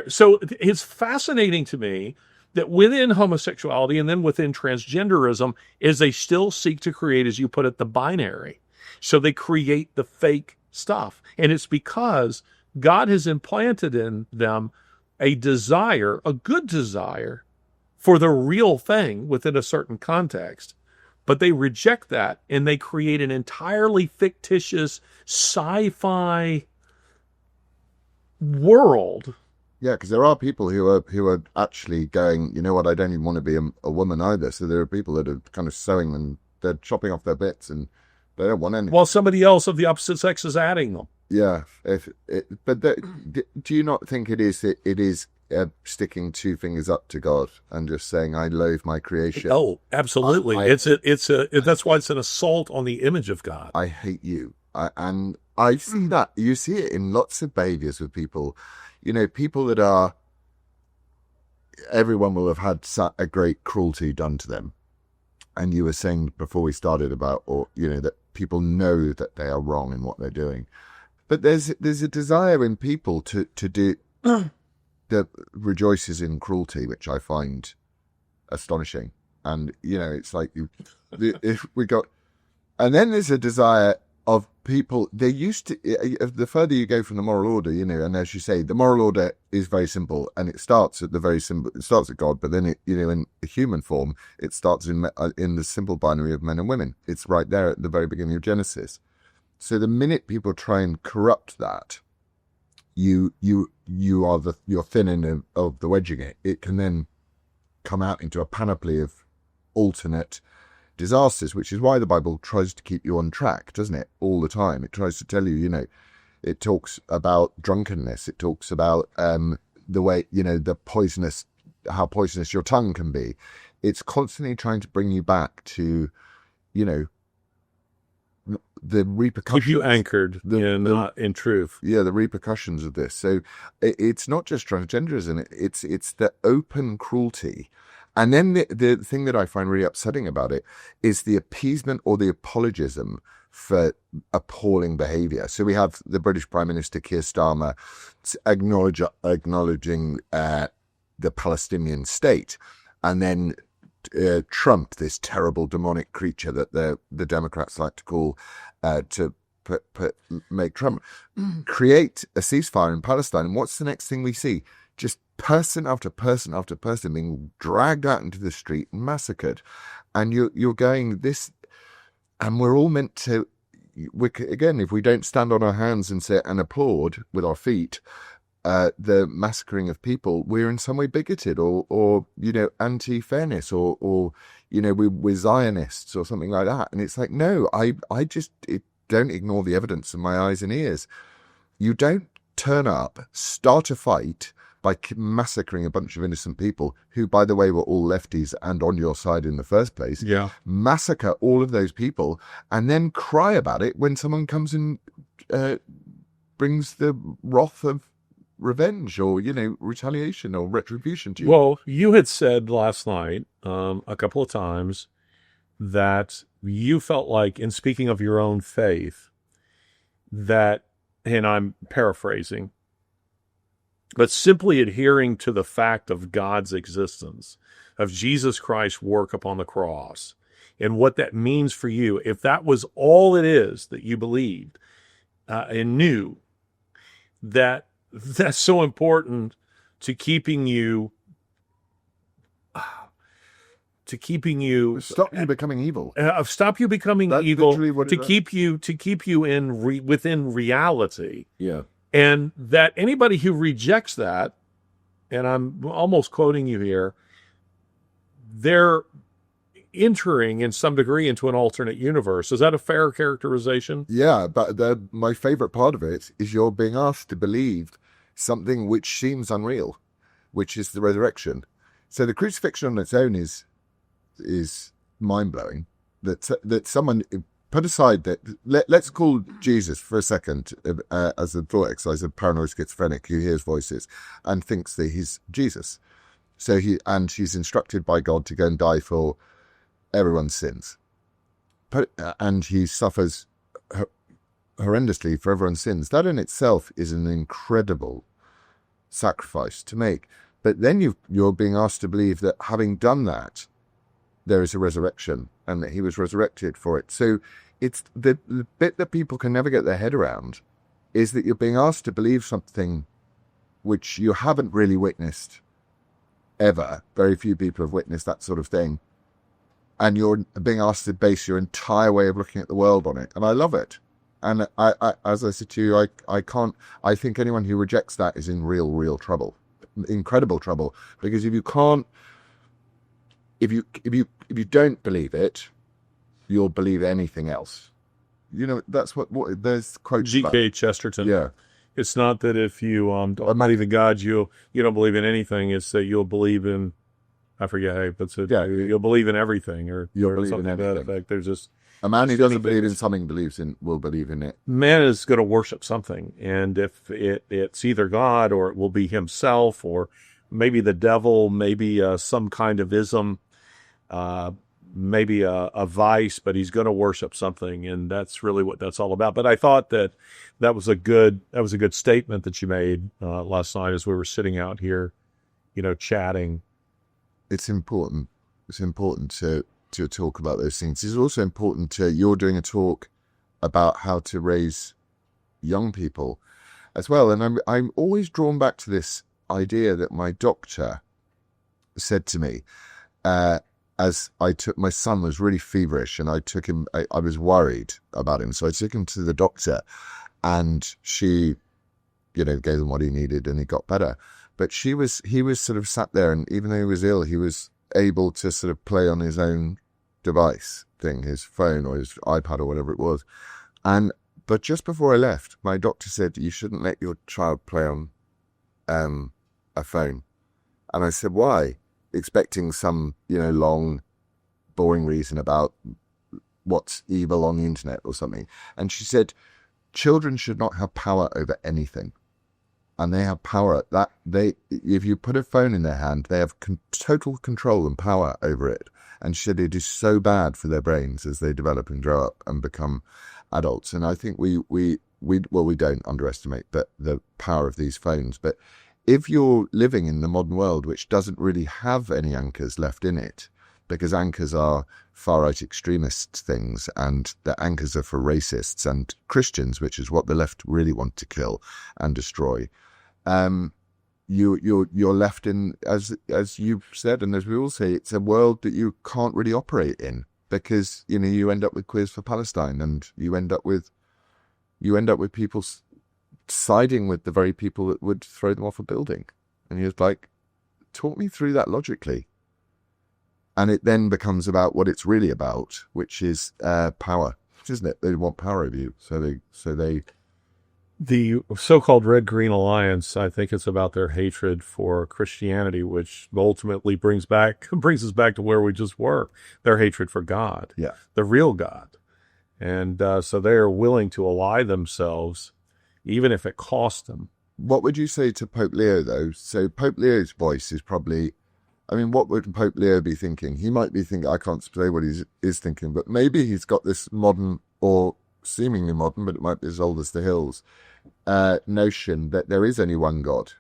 Speaker 1: So it's fascinating to me that within homosexuality and then within transgenderism is they still seek to create, as you put it, the binary. So they create the fake stuff. And it's because God has implanted in them a desire, a good desire, for the real thing within a certain context. But they reject that and they create an entirely fictitious sci-fi world.
Speaker 2: Yeah, because there are people who are actually going, you know what, I don't even want to be a woman either. So there are people that are kind of sewing and they're chopping off their bits and they don't want any.
Speaker 1: While somebody else of the opposite sex is adding them.
Speaker 2: Yeah, do you not think it is sticking two fingers up to God and just saying, I loathe my creation?
Speaker 1: Oh, absolutely. That's why it's an assault on the image of God.
Speaker 2: I hate you. And I see that. You see it in lots of behaviors with people. People that are, everyone will have had a great cruelty done to them. And you were saying before we started about, that people know that they are wrong in what they're doing. But there's a desire in people to do that rejoices in cruelty, which I find astonishing. And, it's like if we got, and then there's a desire of people, they used to, the further you go from the moral order, and as you say, the moral order is very simple and it starts at it starts at God, but then in human form, it starts in the simple binary of men and women. It's right there at the very beginning of Genesis. So the minute people try and corrupt that, you're thin end of the wedging it can then come out into a panoply of alternate disasters, which is why the Bible tries to keep you on track, doesn't it? All the time. It tries to tell you, it talks about drunkenness. It talks about the way, how poisonous your tongue can be. It's constantly trying to bring you back to, the repercussions.
Speaker 1: Keep you anchored in truth.
Speaker 2: Yeah, the repercussions of this. So it's not just transgenderism. It's the open cruelty. And then the thing that I find really upsetting about it is the appeasement or the apologism for appalling behaviour. So we have the British Prime Minister Keir Starmer acknowledging the Palestinian state, and then Trump, this terrible demonic creature that the Democrats like to call, to make Trump create a ceasefire in Palestine. And what's the next thing we see? Just person after person after person being dragged out into the street and massacred. And you're going this, and we're all meant to, again, if we don't stand on our hands and say and applaud with our feet the massacring of people, we're in some way bigoted or anti-fairness or we're Zionists or something like that. And it's like, no, I just don't ignore the evidence in my eyes and ears. You don't turn up, start a fight by massacring a bunch of innocent people who, by the way, were all lefties and on your side in the first place.
Speaker 1: Yeah.
Speaker 2: Massacre all of those people and then cry about it when someone comes and brings the wrath of revenge or, retaliation or retribution to you.
Speaker 1: Well, you had said last night a couple of times that you felt like, in speaking of your own faith, that, and I'm paraphrasing, but simply adhering to the fact of God's existence, of Jesus Christ's work upon the cross, and what that means for you, if that was all it is that you believed and knew, that's so important to keeping you
Speaker 2: Stop you becoming evil.
Speaker 1: Stop you becoming
Speaker 2: That's
Speaker 1: evil.
Speaker 2: literally what
Speaker 1: to keep you in within reality.
Speaker 2: Yeah.
Speaker 1: And that anybody who rejects that, and I'm almost quoting you here, they're entering in some degree into an alternate universe. Is that a fair characterization?
Speaker 2: Yeah, but my favorite part of it is you're being asked to believe something which seems unreal, which is the resurrection. So the crucifixion on its own is mind-blowing. That someone put aside that let's call Jesus for a second as a thought exercise, a paranoid schizophrenic who hears voices and thinks that he's Jesus. So he's instructed by God to go and die for everyone's sins. And he suffers horrendously for everyone's sins. That in itself is an incredible sacrifice to make. But then you're being asked to believe that having done that, there is a resurrection and that he was resurrected for it. So it's the bit that people can never get their head around is that you're being asked to believe something which you haven't really witnessed ever. Very few people have witnessed that sort of thing. And you're being asked to base your entire way of looking at the world on it. And I love it. And I as I said to you, I think anyone who rejects that is in real trouble, incredible trouble. Because if you don't believe it, you'll believe anything else. You know, that's what there's quotes
Speaker 1: G.K. Chesterton.
Speaker 2: Yeah.
Speaker 1: It's not that if you don't believe in God, you don't believe in anything. It's that you'll believe in, I forget how he puts it.
Speaker 2: Yeah.
Speaker 1: You'll believe in everything, or
Speaker 2: You'll
Speaker 1: something
Speaker 2: believe in
Speaker 1: to that
Speaker 2: everything.
Speaker 1: effect. There's just
Speaker 2: a man who doesn't believe in something will believe in it.
Speaker 1: Man is going to worship something, and if it's either God or it will be himself, or maybe the devil, maybe some kind of ism, maybe a vice, but he's going to worship something, and that's really what that's all about. But I thought that was a good statement that you made last night as we were sitting out here, chatting.
Speaker 2: It's important. It's important to talk about those things. It's also important you're doing a talk about how to raise young people as well. And I'm always drawn back to this idea that my doctor said to me, as my son was really feverish and I took him, I was worried about him. So I took him to the doctor and she, gave him what he needed and he got better. But he was sort of sat there, and even though he was ill, he was able to sort of play on his own device thing, his phone or his iPad or whatever it was. But just before I left, my doctor said, you shouldn't let your child play on a phone. And I said, why? Expecting some, long, boring reason about what's evil on the internet or something. And she said, children should not have power over anything. And they have power if you put a phone in their hand, they have total control and power over it. And she said it is so bad for their brains as they develop and grow up and become adults. And I think we don't underestimate the power of these phones. But if you're living in the modern world, which doesn't really have any anchors left in it, because anchors are far-right extremist things, and the anchors are for racists and Christians, which is what the left really want to kill and destroy. You're left in, as you've said, and as we all say, it's a world that you can't really operate in, because you end up with Queers for Palestine, and you end up with people siding with the very people that would throw them off a building. And he was like, talk me through that logically. And it then becomes about what it's really about, which is power, isn't it? They want power over you. So they
Speaker 1: The so-called Red-Green Alliance, I think it's about their hatred for Christianity, which ultimately brings us back to where we just were, their hatred for God,
Speaker 2: Yeah.
Speaker 1: the real God. And so they are willing to ally themselves, even if it costs them.
Speaker 2: What would you say to Pope Leo, though? So Pope Leo's voice is probably, what would Pope Leo be thinking? He might be thinking, I can't say what he is thinking, but maybe he's got this modern, or seemingly modern, but it might be as old as the hills, notion that there is only one God.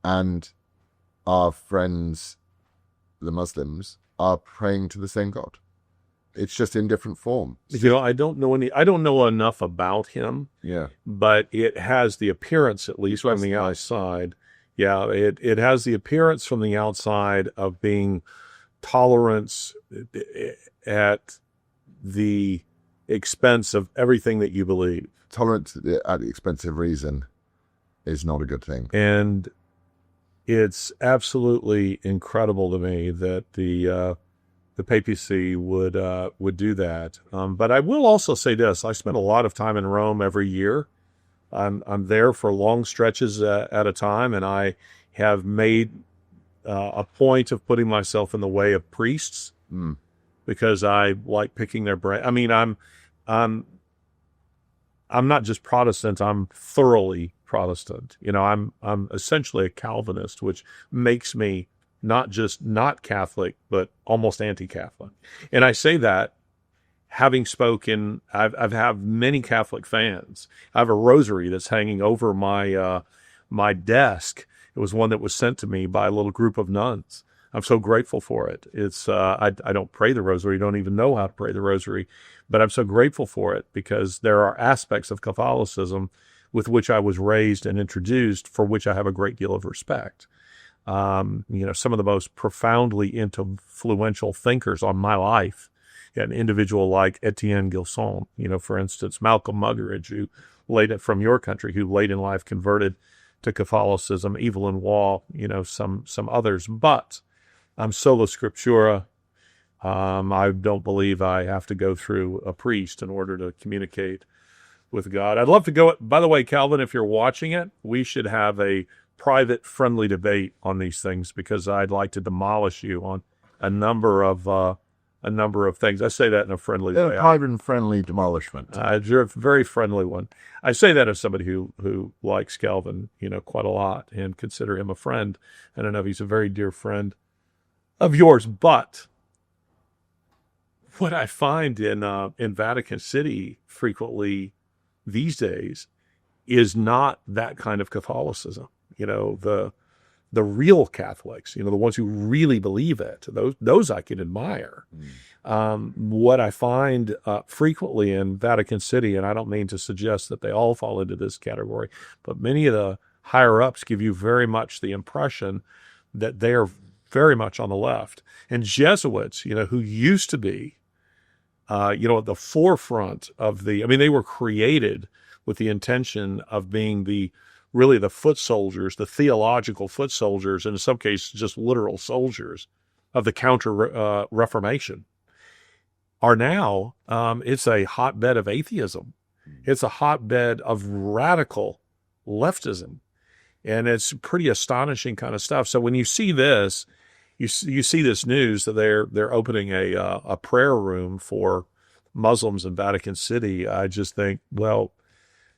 Speaker 2: And our friends, the Muslims, are praying to the same God. It's just in different forms.
Speaker 1: I don't know enough about him.
Speaker 2: Yeah.
Speaker 1: But it has the appearance, at least from the outside. Yeah, it has the appearance from the outside of being tolerance at the expense of everything that you believe.
Speaker 2: Tolerance at the expense of reason is not a good thing.
Speaker 1: And it's absolutely incredible to me that the papacy would do that. But I will also say this: I spend a lot of time in Rome every year. I'm there for long stretches at a time, and I have made a point of putting myself in the way of priests because I like picking their brain. I mean, I'm not just Protestant; I'm thoroughly Protestant. You know, I'm essentially a Calvinist, which makes me not just not Catholic, but almost anti-Catholic. And I say that having spoken, I've have many Catholic fans. I have a rosary that's hanging over my desk. It was one that was sent to me by a little group of nuns. I'm so grateful for it. It's I don't pray the rosary, don't even know how to pray the rosary, but I'm so grateful for it because there are aspects of Catholicism with which I was raised and introduced, for which I have a great deal of respect. Some of the most profoundly influential thinkers on my life, an individual like Etienne Gilson, for instance, Malcolm Muggeridge, who from your country, who late in life converted to Catholicism, Evelyn Waugh, some others. But I'm sola scriptura. I don't believe I have to go through a priest in order to communicate with God. I'd love to go. By the way, Calvin, if you're watching it, we should have a private, friendly debate on these things because I'd like to demolish you on a number of things. I say that in a friendly way.
Speaker 2: Private and friendly demolishment.
Speaker 1: You're a very friendly one. I say that as somebody who likes Calvin, quite a lot and consider him a friend. And I know he's a very dear friend of yours. But what I find in Vatican City frequently these days is not that kind of Catholicism. The real Catholics, the ones who really believe it, those I can admire. What I find frequently in Vatican City, and I don't mean to suggest that they all fall into this category, but many of the higher ups give you very much the impression that they are very much on the left. And Jesuits, who used to be, at the forefront of they were created with the intention of being the foot soldiers, the theological foot soldiers, and in some cases just literal soldiers of the Reformation, are now, it's a hotbed of atheism. It's a hotbed of radical leftism. And it's pretty astonishing kind of stuff. So when you see this, you see this news that they're opening a prayer room for Muslims in Vatican City. I just think, well,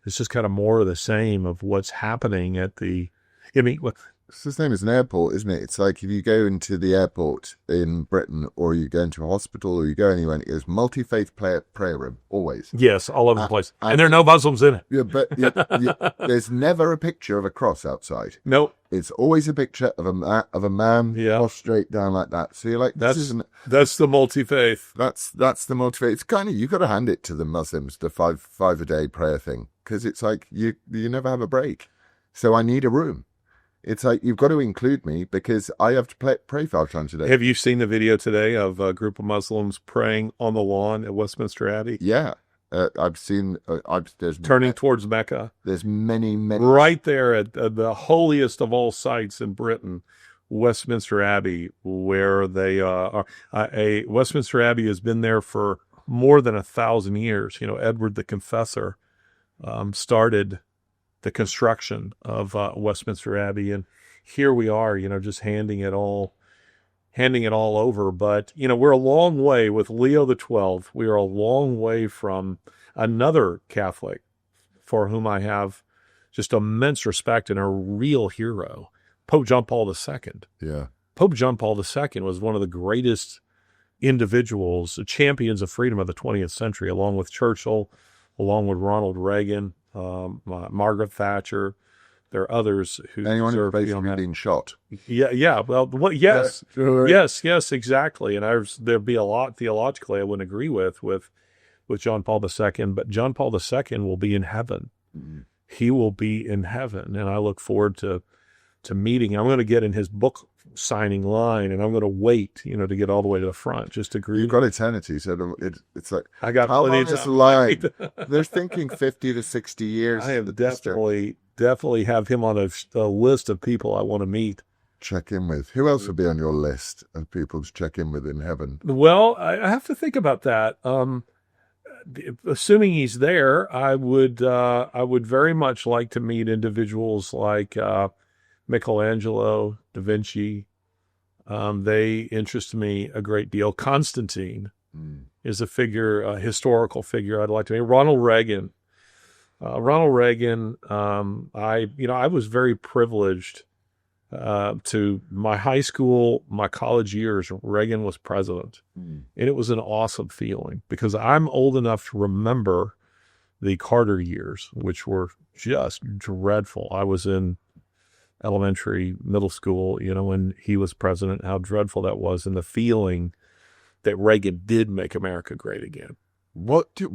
Speaker 1: it's just kind of more of the same of what's happening at the.
Speaker 2: It's the same as an airport, isn't it? It's like if you go into the airport in Britain, or you go into a hospital, or you go anywhere, and it is multi-faith prayer room, always.
Speaker 1: Yes, all over the place. And there are no Muslims in it.
Speaker 2: Yeah, but there's never a picture of a cross outside.
Speaker 1: Nope.
Speaker 2: It's always a picture of a man prostrate down like that. So you're like,
Speaker 1: that's the multi-faith.
Speaker 2: That's the multi-faith. It's kind of, you've got to hand it to the Muslims, the five a day prayer thing, because it's like you never have a break. So I need a room. It's like, you've got to include me because I have to pray 5 times a day.
Speaker 1: Have you seen the video today of a group of Muslims praying on the lawn at Westminster Abbey?
Speaker 2: Yeah. I've seen,
Speaker 1: turning towards Mecca.
Speaker 2: There's many.
Speaker 1: Right there at the holiest of all sites in Britain, Westminster Abbey, where they are. Westminster Abbey has been there for more than 1,000 years. Edward the Confessor started the construction of Westminster Abbey, and here we are, just handing it all over. But we're a long way with Leo XII. We are a long way from another Catholic for whom I have just immense respect and a real hero, Pope John Paul II.
Speaker 2: Yeah, Pope
Speaker 1: John Paul II was one of the greatest individuals, champions of freedom of the 20th century, along with Churchill, along with Ronald Reagan, Margaret Thatcher. There are others who
Speaker 2: anyone who's basically been shot.
Speaker 1: Yeah. Well, yes, yes, exactly. And there'd be a lot theologically I wouldn't agree with John Paul II, but John Paul II will be in heaven. Mm-hmm. He will be in heaven, and I look forward to meeting. I'm going to get in his book signing line, and I'm going to wait, to get all the way to the front just to greet.
Speaker 2: You've got eternity, so it's like,
Speaker 1: I got
Speaker 2: how
Speaker 1: plenty
Speaker 2: long
Speaker 1: of
Speaker 2: is
Speaker 1: time.
Speaker 2: the line? They're thinking 50 to 60 years.
Speaker 1: I am definitely have him on a list of people I want to meet.
Speaker 2: Check in with. Who else would be on your list of people to check in with in heaven?
Speaker 1: Well, I have to think about that. Assuming he's there, I would very much like to meet individuals like Michelangelo, Da Vinci. They interest me a great deal. Constantine is a historical figure I'd like to meet. Ronald Reagan. I was very privileged to my high school, my college years. Reagan was president, and it was an awesome feeling because I'm old enough to remember the Carter years, which were just dreadful. I was in elementary, middle school, when he was president, how dreadful that was, and the feeling that Reagan did make America great again. Before we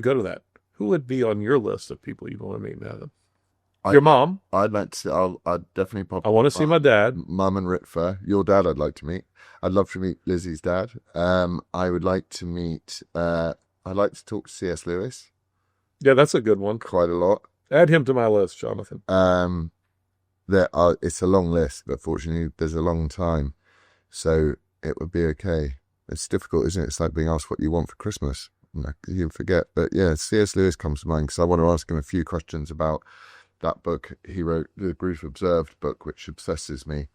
Speaker 1: go to that, who would be on your list of people you want to meet, Nathan? Your mom.
Speaker 2: I'd like to. I'd definitely pop.
Speaker 1: I want to see my dad.
Speaker 2: Mum and Ritva. Your dad, I'd like to meet. I'd love to meet Lizzie's dad. I would like to meet. I'd like to talk to C.S. Lewis.
Speaker 1: Yeah, that's a good one.
Speaker 2: Quite a lot.
Speaker 1: Add him to my list, Jonathan.
Speaker 2: It's a long list, but fortunately, there's a long time, so it would be okay. It's difficult, isn't it? It's like being asked what you want for Christmas. You forget. But yeah, C.S. Lewis comes to mind because I want to ask him a few questions about that book he wrote, the Grief Observed book, which obsesses me.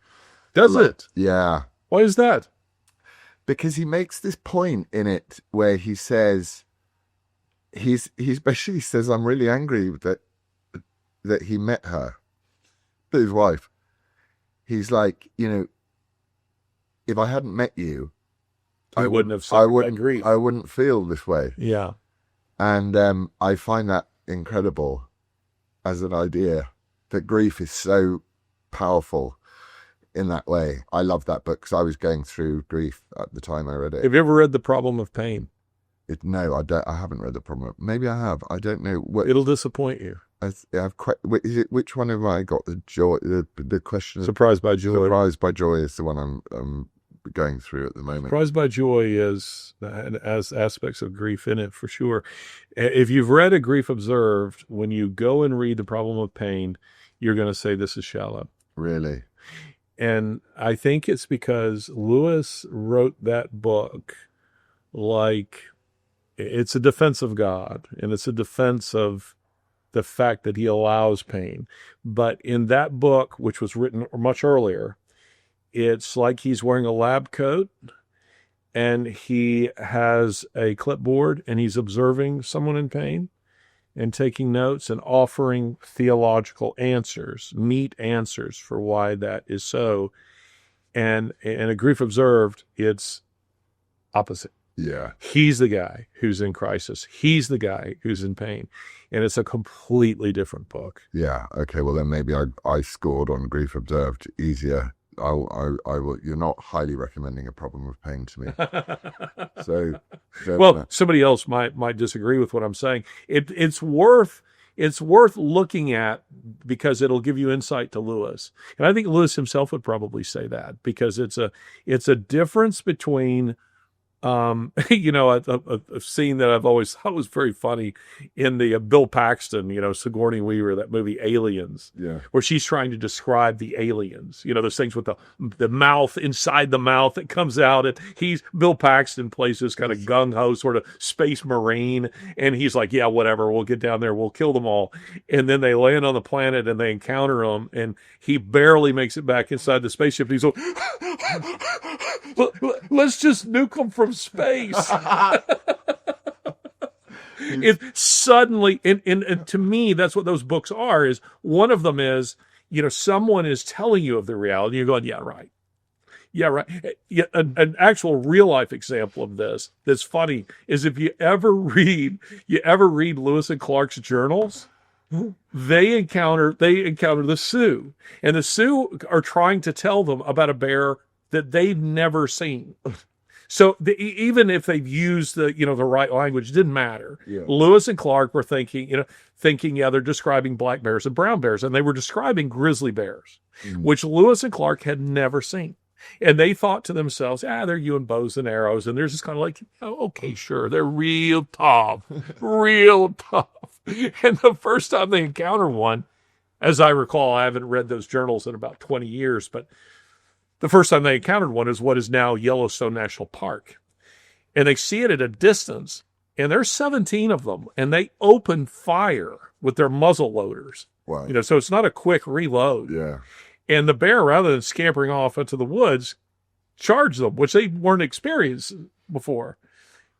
Speaker 1: Does it?
Speaker 2: Yeah.
Speaker 1: Why is that?
Speaker 2: Because he makes this point in it where he says, he's basically says, I'm really angry that he met her, his wife. He's like, if I hadn't met you, I wouldn't feel this way.
Speaker 1: Yeah.
Speaker 2: And I find that incredible as an idea, that grief is so powerful in that way. I love that book because I was going through grief at the time I read it.
Speaker 1: Have you ever read The Problem of Pain?
Speaker 2: No, I don't. I haven't read The Problem. Maybe I have. I don't know.
Speaker 1: It'll disappoint you.
Speaker 2: Which one have I got? The joy. The question.
Speaker 1: Surprised by Joy.
Speaker 2: Surprised by Joy is the one I'm going through at the moment.
Speaker 1: Surprised by Joy has aspects of grief in it for sure. If you've read A Grief Observed, when you go and read The Problem of Pain, you're going to say this is shallow.
Speaker 2: Really?
Speaker 1: And I think it's because Lewis wrote that book like it's a defense of God, and it's a defense of the fact that he allows pain. But in that book, which was written much earlier, it's like he's wearing a lab coat and he has a clipboard and he's observing someone in pain and taking notes and offering theological answers, neat answers for why that is so. And in A Grief Observed, it's opposite.
Speaker 2: Yeah.
Speaker 1: He's the guy who's in crisis. He's the guy who's in pain. And it's a completely different book.
Speaker 2: Yeah. Okay. Well, then maybe I scored on Grief Observed easier. I will. You're not highly recommending A Problem of Pain to me. So
Speaker 1: well, somebody else might disagree with what I'm saying. It's worth looking at because it'll give you insight to Lewis. And I think Lewis himself would probably say that because it's a difference between a scene that I've always thought was very funny in the Bill Paxton, Sigourney Weaver, that movie Aliens, where she's trying to describe the aliens, those things with the mouth inside the mouth that comes out. And Bill Paxton plays this kind of gung-ho sort of space marine. And he's like, yeah, whatever, we'll get down there, we'll kill them all. And then they land on the planet and they encounter them. And he barely makes it back inside the spaceship. And he's like, let's just nuke them from space. It suddenly, and to me, that's what those books are. Is one of them is, someone is telling you of the reality. You're going, yeah, right. Yeah, right. Yeah, an actual real life example of this that's funny is if you ever read Lewis and Clark's journals. They encounter the Sioux, and the Sioux are trying to tell them about a bear that they've never seen. So even if they've used the the right language, it didn't matter.
Speaker 2: Yeah.
Speaker 1: Lewis and Clark were thinking they're describing black bears and brown bears, and they were describing grizzly bears, which Lewis and Clark had never seen. And they thought to themselves, they're using bows and arrows. And they're just kind of like, okay, sure. They're real tough, real tough. And the first time they encounter one, as I recall, I haven't read those journals in about 20 years, but the first time they encountered one is what is now Yellowstone National Park. And they see it at a distance, and there's 17 of them, and they open fire with their muzzle loaders.
Speaker 2: Wow.
Speaker 1: So it's not a quick reload.
Speaker 2: Yeah.
Speaker 1: And the bear, rather than scampering off into the woods, charged them, which they weren't experienced before.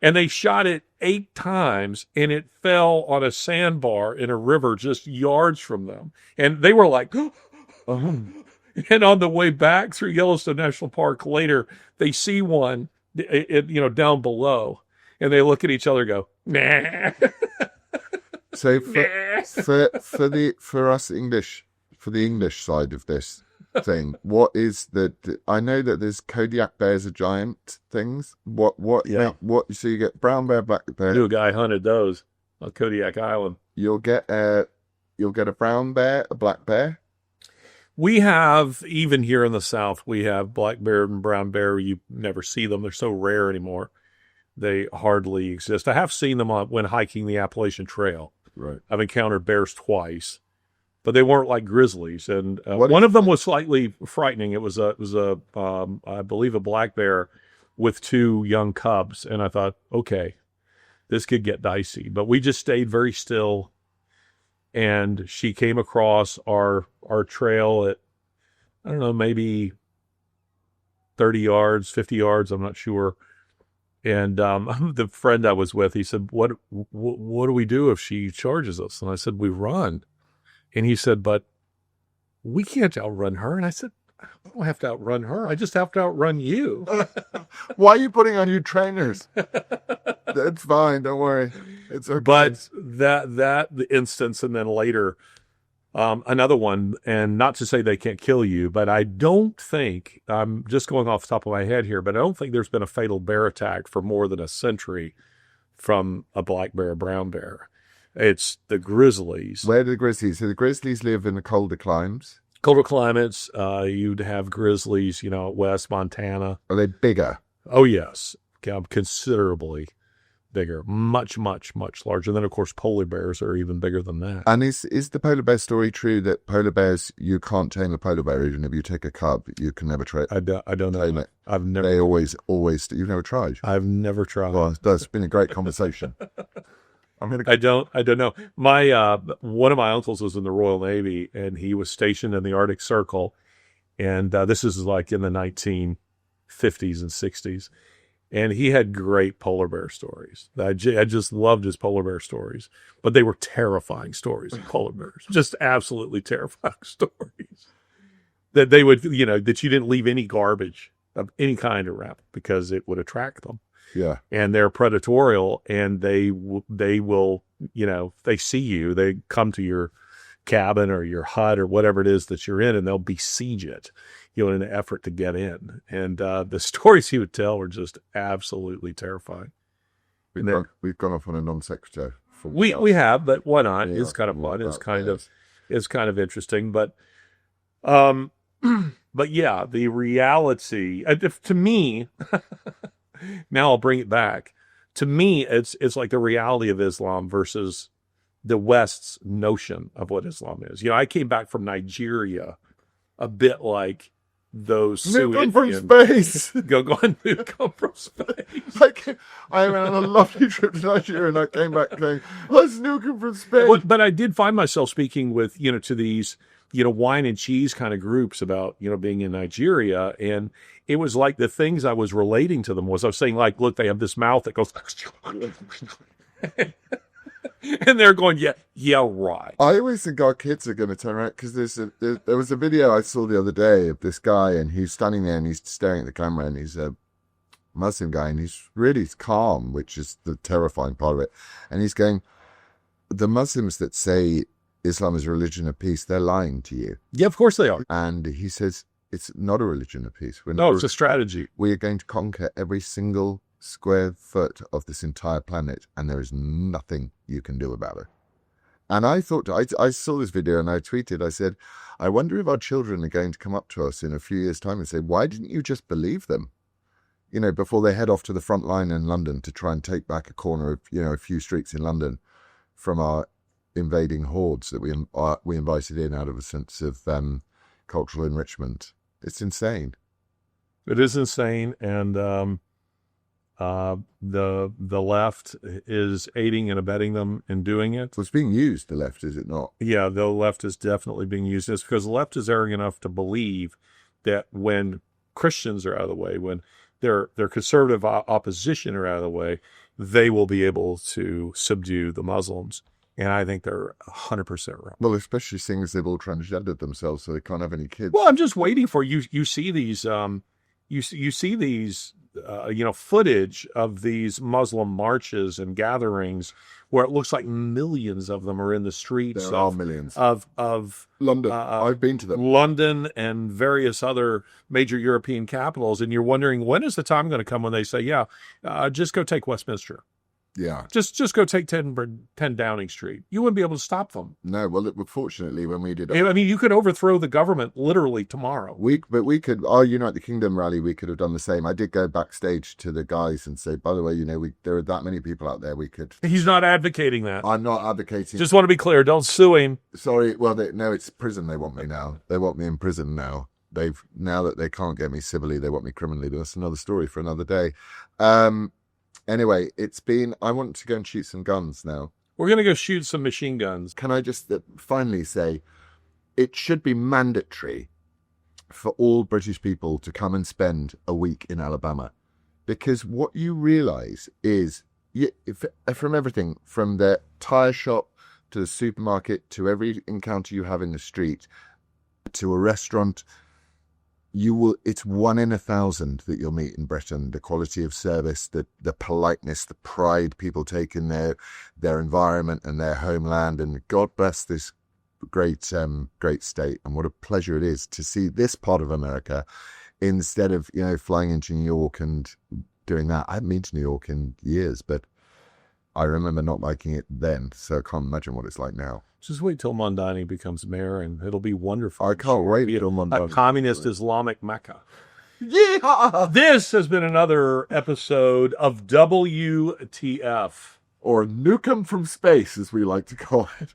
Speaker 1: And they shot it 8 times, and it fell on a sandbar in a river just yards from them. And they were like, And on the way back through Yellowstone National Park later, they see one, down below, and they look at each other and go, nah.
Speaker 2: So for us English, for the English side of this thing, what is I know that there's Kodiak bears are giant things. What?
Speaker 1: Yeah.
Speaker 2: So you get brown bear, black bear.
Speaker 1: New guy hunted those on Kodiak Island.
Speaker 2: You'll get a brown bear, a black bear.
Speaker 1: We have, even here in the South, we have black bear and brown bear. You never see them. They're so rare anymore. They hardly exist. I have seen them when hiking the Appalachian Trail.
Speaker 2: Right.
Speaker 1: I've encountered bears twice, but they weren't like grizzlies. And one of them was slightly frightening. It was I believe, a black bear with 2 young cubs. And I thought, okay, this could get dicey. But we just stayed very still. And she came across our trail at, I don't know, maybe 30 yards, 50 yards, I'm not sure. And the friend I was with, he said, what do we do if she charges us? And I said, we run. And he said, but we can't outrun her. And I said, I don't have to outrun her. I just have to outrun you.
Speaker 2: Why are you putting on your trainers? That's fine. Don't worry. It's okay.
Speaker 1: But that instance, and then later, another one, and not to say they can't kill you, but I don't think, I'm just going off the top of my head here, but I don't think there's been a fatal bear attack for more than a century from a black bear, brown bear. It's the grizzlies.
Speaker 2: Where do the grizzlies? So the grizzlies live in the colder climes.
Speaker 1: Colder climates, you'd have grizzlies, west Montana.
Speaker 2: Are they bigger?
Speaker 1: Oh, yes. Considerably bigger. Much, much, much larger. And then, of course, polar bears are even bigger than that.
Speaker 2: And is the polar bear story true that polar bears, you can't tame a polar bear? Even if you take a cub, you can never tame it?
Speaker 1: I don't know. I've never.
Speaker 2: They always, you've never tried?
Speaker 1: I've never tried.
Speaker 2: Well, that's been a great conversation.
Speaker 1: I don't know. My one of my uncles was in the Royal Navy, and he was stationed in the Arctic Circle, and this is like in the 1950s and 60s, and he had great polar bear stories. I just loved his polar bear stories, but they were terrifying stories of polar bears, just absolutely terrifying stories. That they would, that you didn't leave any garbage of any kind around because it would attract them.
Speaker 2: Yeah.
Speaker 1: And they're predatorial, and they will, if they see you, they come to your cabin or your hut or whatever it is that you're in, and they'll besiege it, in an effort to get in. And the stories he would tell were just absolutely terrifying.
Speaker 2: We've gone off on a non sequitur.
Speaker 1: We have, but why not?
Speaker 2: Yeah,
Speaker 1: It's kind of fun. It's kind of interesting, but yeah, the reality to me. Now I'll bring it back. To me, it's like the reality of Islam versus the West's notion of what Islam is. I came back from Nigeria a bit like those
Speaker 2: Nuke from space.
Speaker 1: Go on, nuke from space.
Speaker 2: I went on a lovely trip to Nigeria, and I came back going, let's nuke him from space.
Speaker 1: But I did find myself speaking with, to these, wine and cheese kind of groups about, being in Nigeria. And it was like the things I was relating to them was I was saying, like, look, they have this mouth that goes, and they're going, yeah, right.
Speaker 2: I always think our kids are going to turn around because there was a video I saw the other day of this guy, and he's standing there and he's staring at the camera, and he's a Muslim guy, and he's really calm, which is the terrifying part of it. And he's going, the Muslims that say Islam is a religion of peace, they're lying to you.
Speaker 1: Yeah, of course they are.
Speaker 2: And he says, It's not a religion of peace.
Speaker 1: No, it's a strategy.
Speaker 2: We are going to conquer every single square foot of this entire planet, and there is nothing you can do about it. And I thought, I saw this video and I tweeted, I said, I wonder if our children are going to come up to us in a few years' time and say, why didn't you just believe them? You know, before they head off to the front line in London to try and take back a corner of, you know, a few streets in London from our invading hordes that we invited in out of a sense of cultural enrichment. It's insane.
Speaker 1: It is insane, and the left is aiding and abetting them in doing it.
Speaker 2: So it's being used, the left, is it not?
Speaker 1: Yeah, the left is definitely being used. It's because the left is arrogant enough to believe that when Christians are out of the way, when their conservative opposition are out of the way, they will be able to subdue the Muslims. And I think they're 100% wrong.
Speaker 2: Well, especially seeing as they've all transgendered themselves, so they can't have any kids.
Speaker 1: Well, I'm just waiting for you. You see these, you see these, footage of these Muslim marches and gatherings where it looks like millions of them are in the streets.
Speaker 2: There are millions
Speaker 1: of
Speaker 2: London. I've been to them.
Speaker 1: London and various other major European capitals, and you're wondering, when is the time going to come when they say, just go take Westminster.
Speaker 2: Yeah.
Speaker 1: Just go take 10 Downing Street. You wouldn't be able to stop them.
Speaker 2: No, well, fortunately, when we did...
Speaker 1: I mean, you could overthrow the government literally tomorrow.
Speaker 2: But we could... Our Unite the Kingdom rally, we could have done the same. I did go backstage to the guys and say, by the way, there are that many people out there, we could...
Speaker 1: He's not advocating that.
Speaker 2: I'm not advocating...
Speaker 1: Just want to be clear, don't sue him.
Speaker 2: Sorry, well, no, it's prison they want me now. They want me in prison now. Now that they can't get me civilly, they want me criminally. That's another story for another day. Anyway, I want to go and shoot some guns now.
Speaker 1: We're going to go shoot some machine guns.
Speaker 2: Can I just finally say, it should be mandatory for all British people to come and spend a week in Alabama. Because what you realise is, from everything, from the tyre shop to the supermarket, to every encounter you have in the street, to a restaurant, it's 1 in 1,000 that you'll meet in Britain. The quality of service, the politeness, the pride people take in their environment and their homeland. And God bless this great state. And what a pleasure it is to see this part of America instead of, flying into New York and doing that. I haven't been to New York in years, but I remember not liking it then. So I can't imagine what it's like now.
Speaker 1: Just wait till Mondani becomes mayor, and it'll be wonderful.
Speaker 2: I can't wait till Mondani.
Speaker 1: A communist Islamic Mecca.
Speaker 2: Yeah!
Speaker 1: This has been another episode of WTF.
Speaker 2: Or Nukem from Space, as we like to call it.